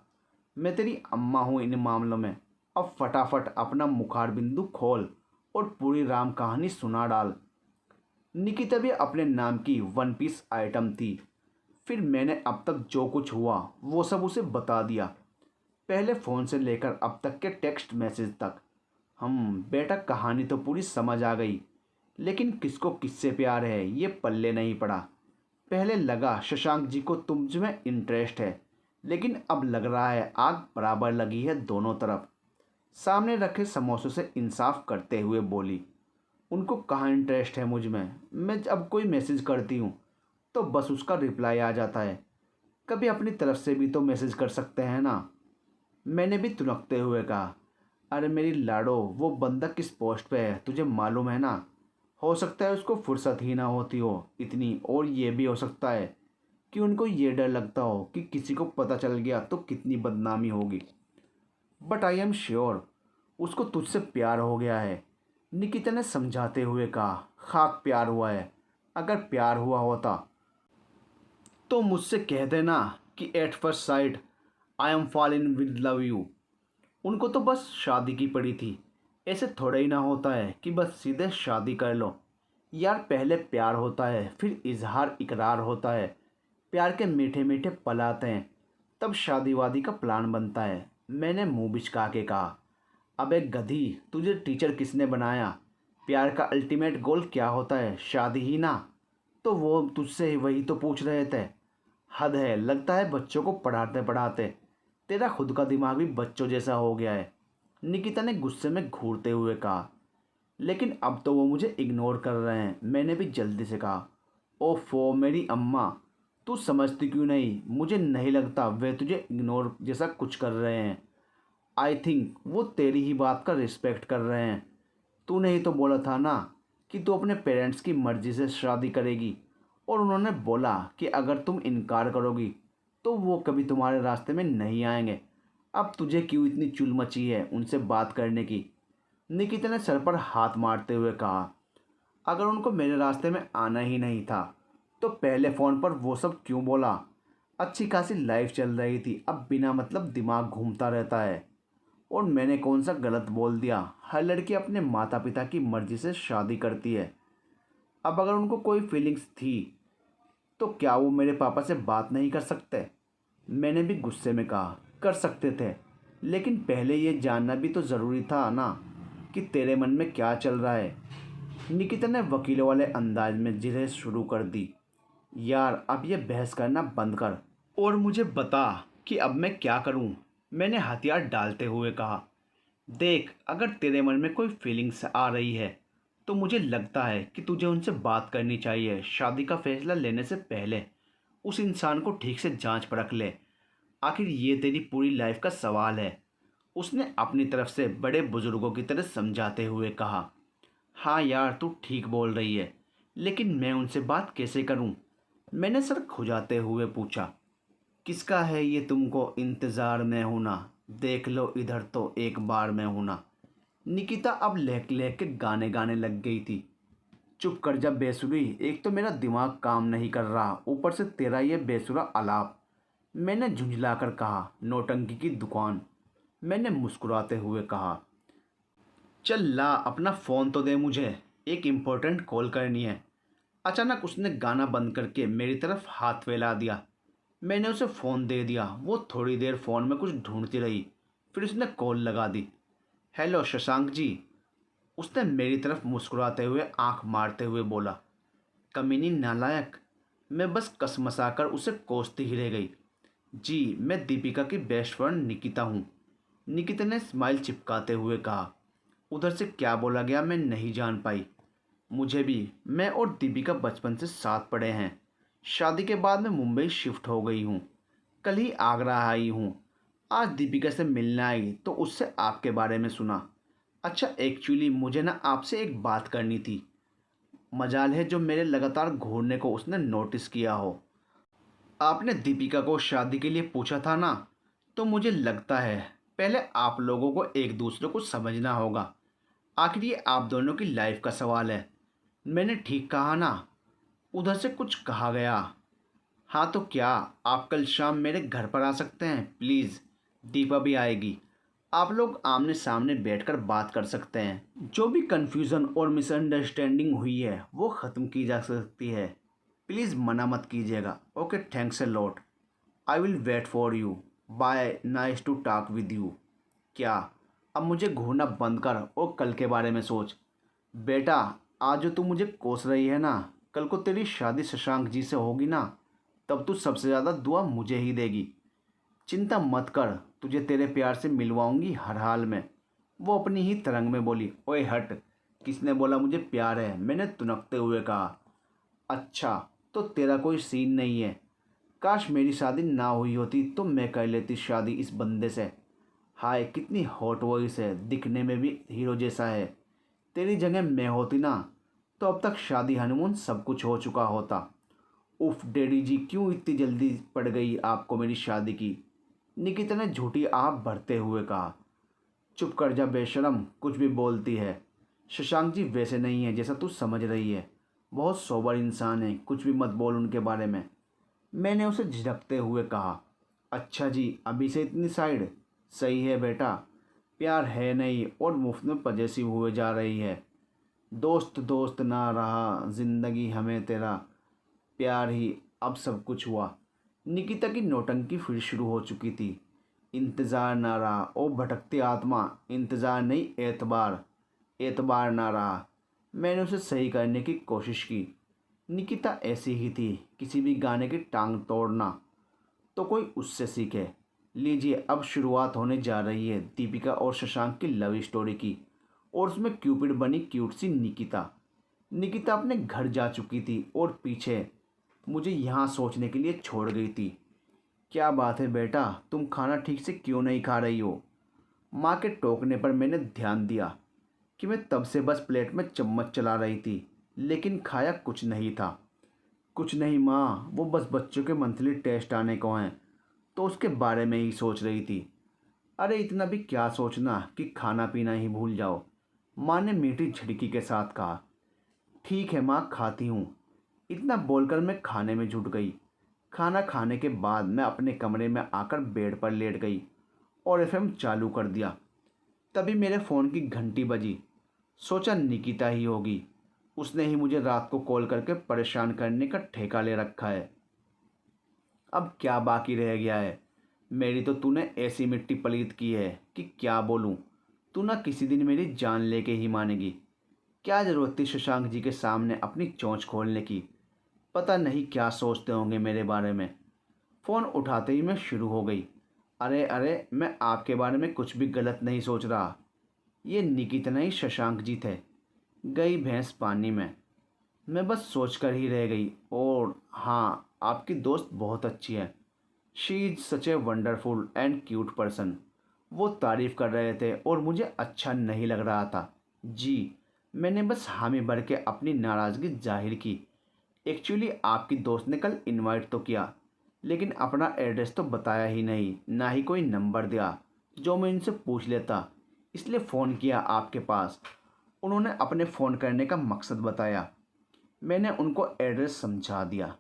मैं तेरी अम्मा हूँ इन मामलों में। अब फटाफट अपना मुखार बिंदु खोल और पूरी राम कहानी सुना डाल। निकिता भी अपने नाम की वन पीस आइटम थी। फिर मैंने अब तक जो कुछ हुआ वो सब उसे बता दिया, पहले फ़ोन से लेकर अब तक के टेक्स्ट मैसेज तक। बेटा कहानी तो पूरी समझ आ गई, लेकिन किसको किससे प्यार है ये पल्ले नहीं पड़ा। पहले लगा शशांक जी को तुझ में इंटरेस्ट है, लेकिन अब लग रहा है आग बराबर लगी है दोनों तरफ। सामने रखे समोसों से इंसाफ करते हुए बोली। उनको कहाँ इंटरेस्ट है मुझ में। मैं जब कोई मैसेज करती हूँ तो बस उसका रिप्लाई आ जाता है। कभी अपनी तरफ से भी तो मैसेज कर सकते हैं ना। मैंने भी तुनकते हुए कहा। अरे मेरी लाडो, वो बंदा किस पोस्ट पे है तुझे मालूम है ना। हो सकता है उसको फुर्सत ही ना होती हो इतनी, और ये भी हो सकता है कि उनको ये डर लगता हो कि किसी को पता चल गया तो कितनी बदनामी होगी। बट आई एम श्योर उसको तुझसे प्यार हो गया है, निकिता ने समझाते हुए कहा। खाक प्यार हुआ है। अगर प्यार हुआ होता तो मुझसे कह देना कि at first sight I am fall in with love you. उनको तो बस शादी की पड़ी थी। ऐसे थोड़ा ही ना होता है कि बस सीधे शादी कर लो यार। पहले प्यार होता है, फिर इजहार इकरार होता है, प्यार के मीठे मीठे पल आते हैं, तब शादी वादी का प्लान बनता है। मैंने मुंह बिचका के कहा। अबे गधी, तुझे टीचर किसने बनाया। प्यार का अल्टीमेट गोल क्या होता है, शादी ही ना। तो वो तुझसे वही तो पूछ रहे थे। हद है, लगता है बच्चों को पढ़ाते पढ़ाते तेरा खुद का दिमाग भी बच्चों जैसा हो गया है, निकिता ने गुस्से में घूरते हुए कहा। लेकिन अब तो वो मुझे इग्नोर कर रहे हैं, मैंने भी जल्दी से कहा। ओफो मेरी अम्मा, तू समझती क्यों नहीं। मुझे नहीं लगता वे तुझे इग्नोर जैसा कुछ कर रहे हैं। आई थिंक वो तेरी ही बात का रिस्पेक्ट कर रहे हैं। तूने ही तो बोला था ना कि तू अपने पेरेंट्स की मर्ज़ी से शादी करेगी, और उन्होंने बोला कि अगर तुम इनकार करोगी तो वो कभी तुम्हारे रास्ते में नहीं आएंगे। अब तुझे क्यों इतनी चुल मची है उनसे बात करने की? निकिता ने सर पर हाथ मारते हुए कहा। अगर उनको मेरे रास्ते में आना ही नहीं था तो पहले फ़ोन पर वो सब क्यों बोला? अच्छी खासी लाइफ चल रही थी, अब बिना मतलब दिमाग घूमता रहता है। और मैंने कौन सा गलत बोल दिया? हर लड़की अपने माता पिता की मर्ज़ी से शादी करती है। अब अगर उनको कोई फीलिंग्स थी तो क्या वो मेरे पापा से बात नहीं कर सकते? मैंने भी गुस्से में कहा, कर सकते थे, लेकिन पहले ये जानना भी तो ज़रूरी था ना कि तेरे मन में क्या चल रहा है। निकिता ने वकीलों वाले अंदाज में जिरह शुरू कर दी। यार अब ये बहस करना बंद कर और मुझे बता कि अब मैं क्या करूं? मैंने हथियार डालते हुए कहा। देख, अगर तेरे मन में कोई फीलिंग्स आ रही है तो मुझे लगता है कि तुझे उनसे बात करनी चाहिए। शादी का फैसला लेने से पहले उस इंसान को ठीक से जांच परख ले। आखिर ये तेरी पूरी लाइफ का सवाल है। उसने अपनी तरफ से बड़े बुजुर्गों की तरह समझाते हुए कहा। हाँ यार, तू ठीक बोल रही है, लेकिन मैं उनसे बात कैसे करूं? मैंने सर खुजाते हुए पूछा। किसका है ये तुमको इंतज़ार में होना? देख लो इधर तो एक बार में होना। निकिता अब लहक लहक के गाने गाने लग गई थी। चुप कर जा बेसुरी, एक तो मेरा दिमाग काम नहीं कर रहा, ऊपर से तेरा ये बेसुरा आलाप। मैंने झुंझलाकर कहा। नौटंकी की दुकान, मैंने मुस्कुराते हुए कहा। चल ला अपना फ़ोन तो दे मुझे, एक इम्पोर्टेंट कॉल करनी है। अचानक उसने गाना बंद करके मेरी तरफ हाथ फैला दिया। मैंने उसे फ़ोन दे दिया। वो थोड़ी देर फ़ोन में कुछ ढूंढती रही, फिर उसने कॉल लगा दी। हेलो शशांक जी, उसने मेरी तरफ मुस्कुराते हुए आंख मारते हुए बोला। कमीनी नालायक, मैं बस कसमसाकर उसे कोसती ही रह गई। जी, मैं दीपिका की बेस्ट फ्रेंड निकिता हूँ। निकिता ने स्माइल चिपकाते हुए कहा। उधर से क्या बोला गया मैं नहीं जान पाई। मुझे भी, मैं और दीपिका बचपन से साथ पढ़े हैं। शादी के बाद मैं मुंबई शिफ्ट हो गई हूँ। कल ही आगरा आई हूँ। आज दीपिका से मिलने आई तो उससे आपके बारे में सुना। अच्छा, एक्चुअली मुझे ना आपसे एक बात करनी थी। मजाल है जो मेरे लगातार घूरने को उसने नोटिस किया हो। आपने दीपिका को शादी के लिए पूछा था ना, तो मुझे लगता है पहले आप लोगों को एक दूसरे को समझना होगा। आखिर ये आप दोनों की लाइफ का सवाल है। मैंने ठीक कहा ना? उधर से कुछ कहा गया। हाँ तो क्या आप कल शाम मेरे घर पर आ सकते हैं प्लीज़? दीपा भी आएगी। आप लोग आमने सामने बैठकर बात कर सकते हैं। जो भी कन्फ्यूज़न और मिसअंडरस्टैंडिंग हुई है वो ख़त्म की जा सकती है। प्लीज़ मना मत कीजिएगा। Okay, thanks a lot. I will wait for you. Bye, nice to talk with you. क्या? अब मुझे घूरना बंद कर और कल के बारे में सोच। बेटा, आज जो तू मुझे कोस रही है ना, कल को तेरी शादी शशांक जी से होगी ना, तब तू सबसे ज़्यादा दुआ मुझे ही देगी। चिंता मत कर, तुझे तेरे प्यार से मिलवाऊंगी हर हाल में। वो अपनी ही तरंग में बोली। ओए हट, किसने बोला मुझे प्यार है? मैंने तुनकते हुए कहा। अच्छा, तो तेरा कोई सीन नहीं है? काश मेरी शादी ना हुई होती तो मैं कर लेती शादी इस बंदे से। हाय, कितनी हॉट वॉइस है, दिखने में भी हीरो जैसा है। तेरी जगह मैं होती ना तो अब तक शादी हनीमून सब कुछ हो चुका होता। उफ डैडी जी, क्यों इतनी जल्दी पड़ गई आपको मेरी शादी की? निकिता ने झूठी आप भरते हुए कहा। चुप कर जा बेशरम, कुछ भी बोलती है। शशांक जी वैसे नहीं है जैसा तू समझ रही है। बहुत सोबर इंसान है, कुछ भी मत बोल उनके बारे में। मैंने उसे झिझकते हुए कहा। अच्छा जी, अभी से इतनी साइड? सही है बेटा, प्यार है नहीं और मुफ्त में पजेसिव हुए जा रही है। दोस्त दोस्त ना रहा ज़िंदगी हमें तेरा प्यार ही अब सब कुछ हुआ। निकिता की नौटंकी फिर शुरू हो चुकी थी। इंतज़ार ना रहा ओ भटकती आत्मा, इंतज़ार नहीं एतबार, एतबार ना रहा। मैंने उसे सही करने की कोशिश की। निकिता ऐसी ही थी, किसी भी गाने की टांग तोड़ना तो कोई उससे सीखे। लीजिए, अब शुरुआत होने जा रही है दीपिका और शशांक की लव स्टोरी की, और उसमें क्यूपिड बनी क्यूट सी निकिता। निकिता अपने घर जा चुकी थी और पीछे मुझे यहाँ सोचने के लिए छोड़ गई थी। क्या बात है बेटा, तुम खाना ठीक से क्यों नहीं खा रही हो? माँ के टोकने पर मैंने ध्यान दिया कि मैं तब से बस प्लेट में चम्मच चला रही थी, लेकिन खाया कुछ नहीं था। कुछ नहीं माँ, वो बस बच्चों के मंथली टेस्ट आने को हैं, तो उसके बारे में ही सोच रही थी। अरे इतना भी क्या सोचना कि खाना पीना ही भूल जाओ, माँ ने मीठी झिड़की के साथ कहा। ठीक है माँ, खाती हूँ। इतना बोलकर मैं खाने में जुट गई। खाना खाने के बाद मैं अपने कमरे में आकर बेड पर लेट गई और एफएम चालू कर दिया। तभी मेरे फ़ोन की घंटी बजी। सोचा निकिता ही होगी, उसने ही मुझे रात को कॉल करके परेशान करने का ठेका ले रखा है। अब क्या बाकी रह गया है। मेरी तो तूने ऐसी मिट्टी पलीत की है कि क्या बोलूँ। तू ना किसी दिन मेरी जान लेके ही मानेगी। क्या ज़रूरत थी शशांक जी के सामने अपनी चोंच खोलने की। पता नहीं क्या सोचते होंगे मेरे बारे में। फ़ोन उठाते ही मैं शुरू हो गई। अरे अरे, मैं आपके बारे में कुछ भी गलत नहीं सोच रहा। ये निकिता नहीं, शशांक जी थे। गई भैंस पानी में। मैं बस सोचकर ही रह गई। और हाँ, आपकी दोस्त बहुत अच्छी है। She is such a wonderful and cute person. वो तारीफ़ कर रहे थे और मुझे अच्छा नहीं लग रहा था। जी, मैंने बस हामी भर के अपनी नाराज़गी जाहिर की। एक्चुअली आपकी दोस्त ने कल इनवाइट तो किया, लेकिन अपना एड्रेस तो बताया ही नहीं, ना ही कोई नंबर दिया जो मैं इनसे पूछ लेता। इसलिए फ़ोन किया आपके पास। उन्होंने अपने फ़ोन करने का मकसद बताया। मैंने उनको एड्रेस समझा दिया।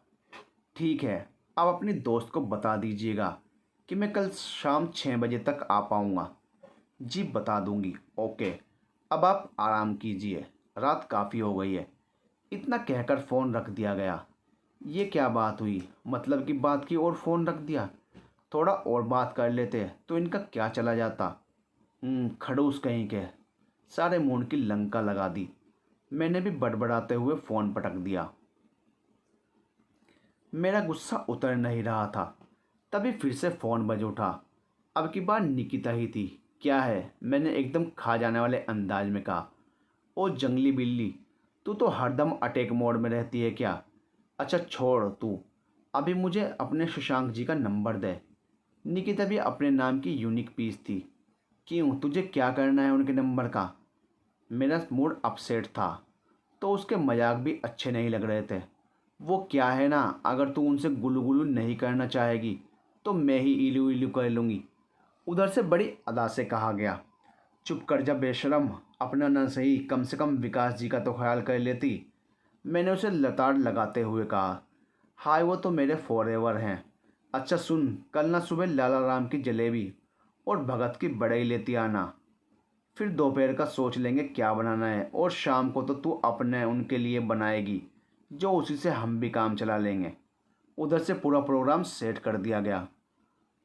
ठीक है, आप अपनी दोस्त को बता दीजिएगा कि मैं कल शाम 6 बजे तक आ पाऊँगा। जी बता दूँगी। ओके, अब आप आराम कीजिए, रात काफ़ी हो गई है। इतना कहकर फ़ोन रख दिया गया। ये क्या बात हुई, मतलब की बात की और फ़ोन रख दिया। थोड़ा और बात कर लेते तो इनका क्या चला जाता। खड़ूस कहीं के, सारे मूड की लंका लगा दी। मैंने भी बड़बड़ाते हुए फ़ोन पटक दिया। मेरा गुस्सा उतर नहीं रहा था। तभी फिर से फ़ोन बज उठा। अब की बार निकिता ही थी। क्या है, मैंने एकदम खा जाने वाले अंदाज में कहा। ओ जंगली बिल्ली, तू तो हरदम अटैक मोड में रहती है क्या। अच्छा छोड़ तू, अभी मुझे अपने शशांक जी का नंबर दे। निकिता भी अपने नाम की यूनिक पीस थी। क्यों, तुझे क्या करना है उनके नंबर का। मेरा मूड अपसेट था, तो उसके मजाक भी अच्छे नहीं लग रहे थे। वो क्या है ना, अगर तू उनसे गुलू गुलू नहीं करना चाहेगी तो मैं ही इलू इलू कर लूँगी। उधर से बड़ी अदा से कहा गया। चुप कर जा बेशरम, अपना न सही कम से कम विकास जी का तो ख्याल कर लेती। मैंने उसे लताड़ लगाते हुए कहा। हाय, वो तो मेरे फॉरएवर हैं। अच्छा सुन, कल ना सुबह लाला राम की जलेबी और भगत की बड़ई लेती आना। फिर दोपहर का सोच लेंगे क्या बनाना है, और शाम को तो तू अपने उनके लिए बनाएगी, जो उसी से हम भी काम चला लेंगे। उधर से पूरा प्रोग्राम सेट कर दिया गया।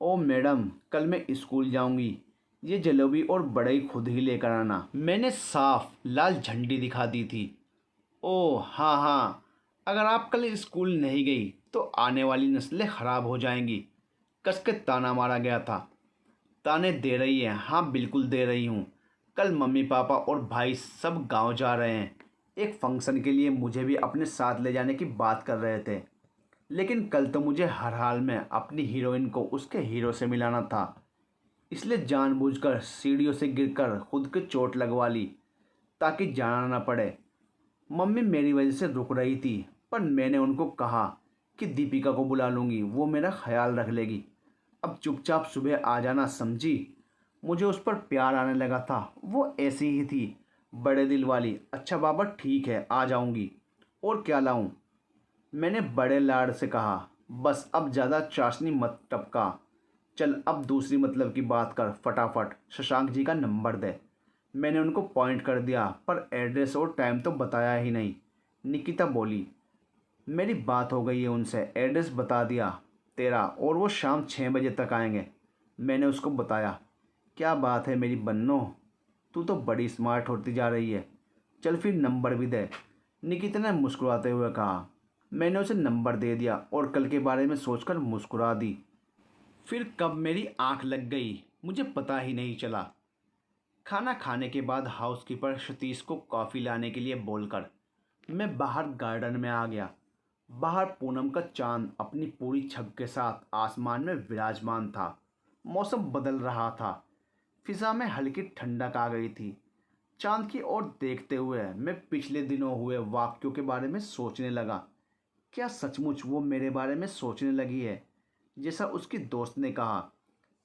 ओ मैडम, कल मैं स्कूल जाऊंगी, ये जलेबी और बड़ई खुद ही लेकर आना। मैंने साफ लाल झंडी दिखा दी थी। ओ हाँ हाँ, अगर आप कल स्कूल नहीं गई तो आने वाली नस्लें ख़राब हो जाएंगी, कस के ताना मारा गया था। ताने दे रही है, हाँ बिल्कुल दे रही हूँ। कल मम्मी पापा और भाई सब गांव जा रहे हैं। एक फंक्शन के लिए मुझे भी अपने साथ ले जाने की बात कर रहे थे, लेकिन कल तो मुझे हर हाल में अपनी हीरोइन को उसके हीरो से मिलाना था। इसलिए जानबूझकर सीढ़ियों से गिरकर खुद के चोट लगवा ली, ताकि जाना ना पड़े। मम्मी मेरी वजह से रुक रही थी, पर मैंने उनको कहा कि दीपिका को बुला लूँगी, वो मेरा ख्याल रख लेगी। अब चुपचाप सुबह आ जाना, समझी। मुझे उस पर प्यार आने लगा था। वो ऐसी ही थी, बड़े दिल वाली। अच्छा बाबा ठीक है, आ जाऊंगी। और क्या लाऊं, मैंने बड़े लाड से कहा। बस अब ज़्यादा चाशनी मत टपका। चल अब दूसरी मतलब की बात कर फटाफट, शशांक जी का नंबर दे। मैंने उनको पॉइंट कर दिया, पर एड्रेस और टाइम तो बताया ही नहीं। निकिता बोली, मेरी बात हो गई है उनसे, एड्रेस बता दिया तेरा, और वो शाम 6 बजे तक आएंगे। मैंने उसको बताया। क्या बात है मेरी बन्नो, तू तो बड़ी स्मार्ट होती जा रही है। चल फिर नंबर भी दे, निकिता ने मुस्कुराते हुए कहा। मैंने उसे नंबर दे दिया और कल के बारे में सोचकर मुस्कुरा दी। फिर कब मेरी आंख लग गई मुझे पता ही नहीं चला। खाना खाने के बाद हाउसकीपर सतीश को कॉफ़ी लाने के लिए बोलकर मैं बाहर गार्डन में आ गया। बाहर पूनम का चांद अपनी पूरी छब के साथ आसमान में विराजमान था। मौसम बदल रहा था। फिज़ा में हल्की ठंडक आ गई थी। चांद की ओर देखते हुए मैं पिछले दिनों हुए वाक्यों के बारे में सोचने लगा। क्या सचमुच वो मेरे बारे में सोचने लगी है, जैसा उसकी दोस्त ने कहा?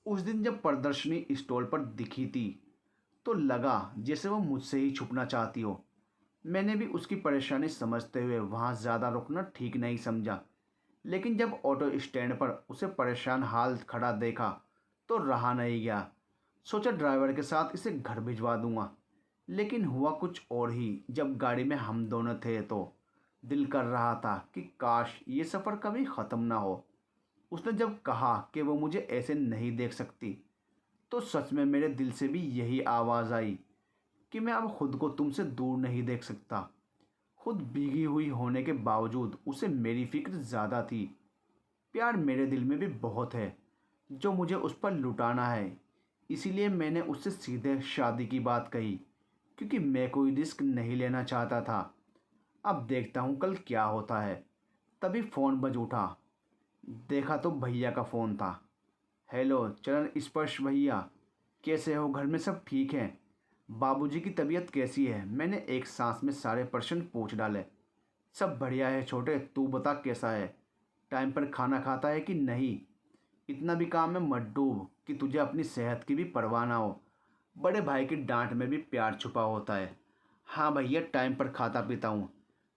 उस दिन जब प्रदर्शनी स्टॉल पर दिखी थी तो लगा जैसे वो मुझसे ही छुपना चाहती हो। मैंने भी उसकी परेशानी समझते हुए वहाँ ज़्यादा रुकना ठीक नहीं समझा, लेकिन जब ऑटो स्टैंड पर उसे परेशान हाल खड़ा देखा तो रहा नहीं गया। सोचा ड्राइवर के साथ इसे घर भिजवा दूंगा, लेकिन हुआ कुछ और ही। जब गाड़ी में हम दोनों थे तो दिल कर रहा था कि काश ये सफ़र कभी ख़त्म ना हो। उसने जब कहा कि वो मुझे ऐसे नहीं देख सकती तो सच में मेरे दिल से भी यही आवाज़ आई कि मैं अब खुद को तुमसे दूर नहीं देख सकता। खुद भीगी हुई होने के बावजूद उसे मेरी फिक्र ज़्यादा थी। प्यार मेरे दिल में भी बहुत है जो मुझे उस पर लुटाना है। इसीलिए मैंने उससे सीधे शादी की बात कही, क्योंकि मैं कोई रिस्क नहीं लेना चाहता था। अब देखता हूँ कल क्या होता है। तभी फ़ोन बज उठा। देखा तो भैया का फ़ोन था। हेलो चरण स्पर्श भैया, कैसे हो? घर में सब ठीक हैं? बाबूजी की तबीयत कैसी है? मैंने एक सांस में सारे प्रश्न पूछ डाले। सब बढ़िया है छोटे, तू बता कैसा है? टाइम पर खाना खाता है कि नहीं? इतना भी काम में मत डूब कि तुझे अपनी सेहत की भी परवाह ना हो। बड़े भाई की डांट में भी प्यार छुपा होता है। हाँ भैया, टाइम पर खाता पीता हूँ।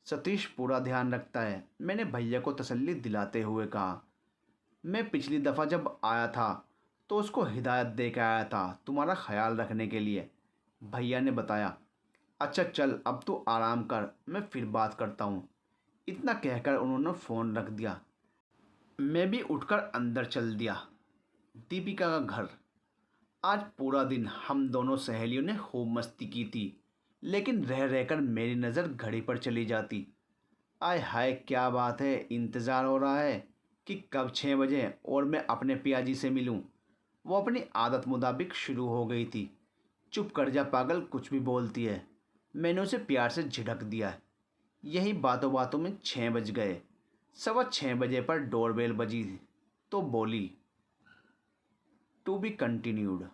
सतीश पूरा ध्यान रखता है, मैंने भैया को तसल्ली दिलाते हुए कहा। मैं पिछली दफ़ा जब आया था तो उसको हिदायत दे के आया था तुम्हारा ख्याल रखने के लिए, भैया ने बताया। अच्छा चल अब तू आराम कर, मैं फिर बात करता हूँ। इतना कहकर उन्होंने फ़ोन रख दिया। मैं भी उठकर अंदर चल दिया। दीपिका का घर। आज पूरा दिन हम दोनों सहेलियों ने खूब मस्ती की थी, लेकिन रह रहकर मेरी नज़र घड़ी पर चली जाती। आय हाय, क्या बात है, इंतज़ार हो रहा है कि कब 6 बजे और मैं अपने पियाजी से मिलूं। वो अपनी आदत मुताबिक शुरू हो गई थी। चुप कर जा पागल, कुछ भी बोलती है। मैंने उसे प्यार से झिड़क दिया। यही बातों बातों में 6 बज गए। 6:15 पर डोरबेल बजी तो बोली, टू बी कंटिन्यूड।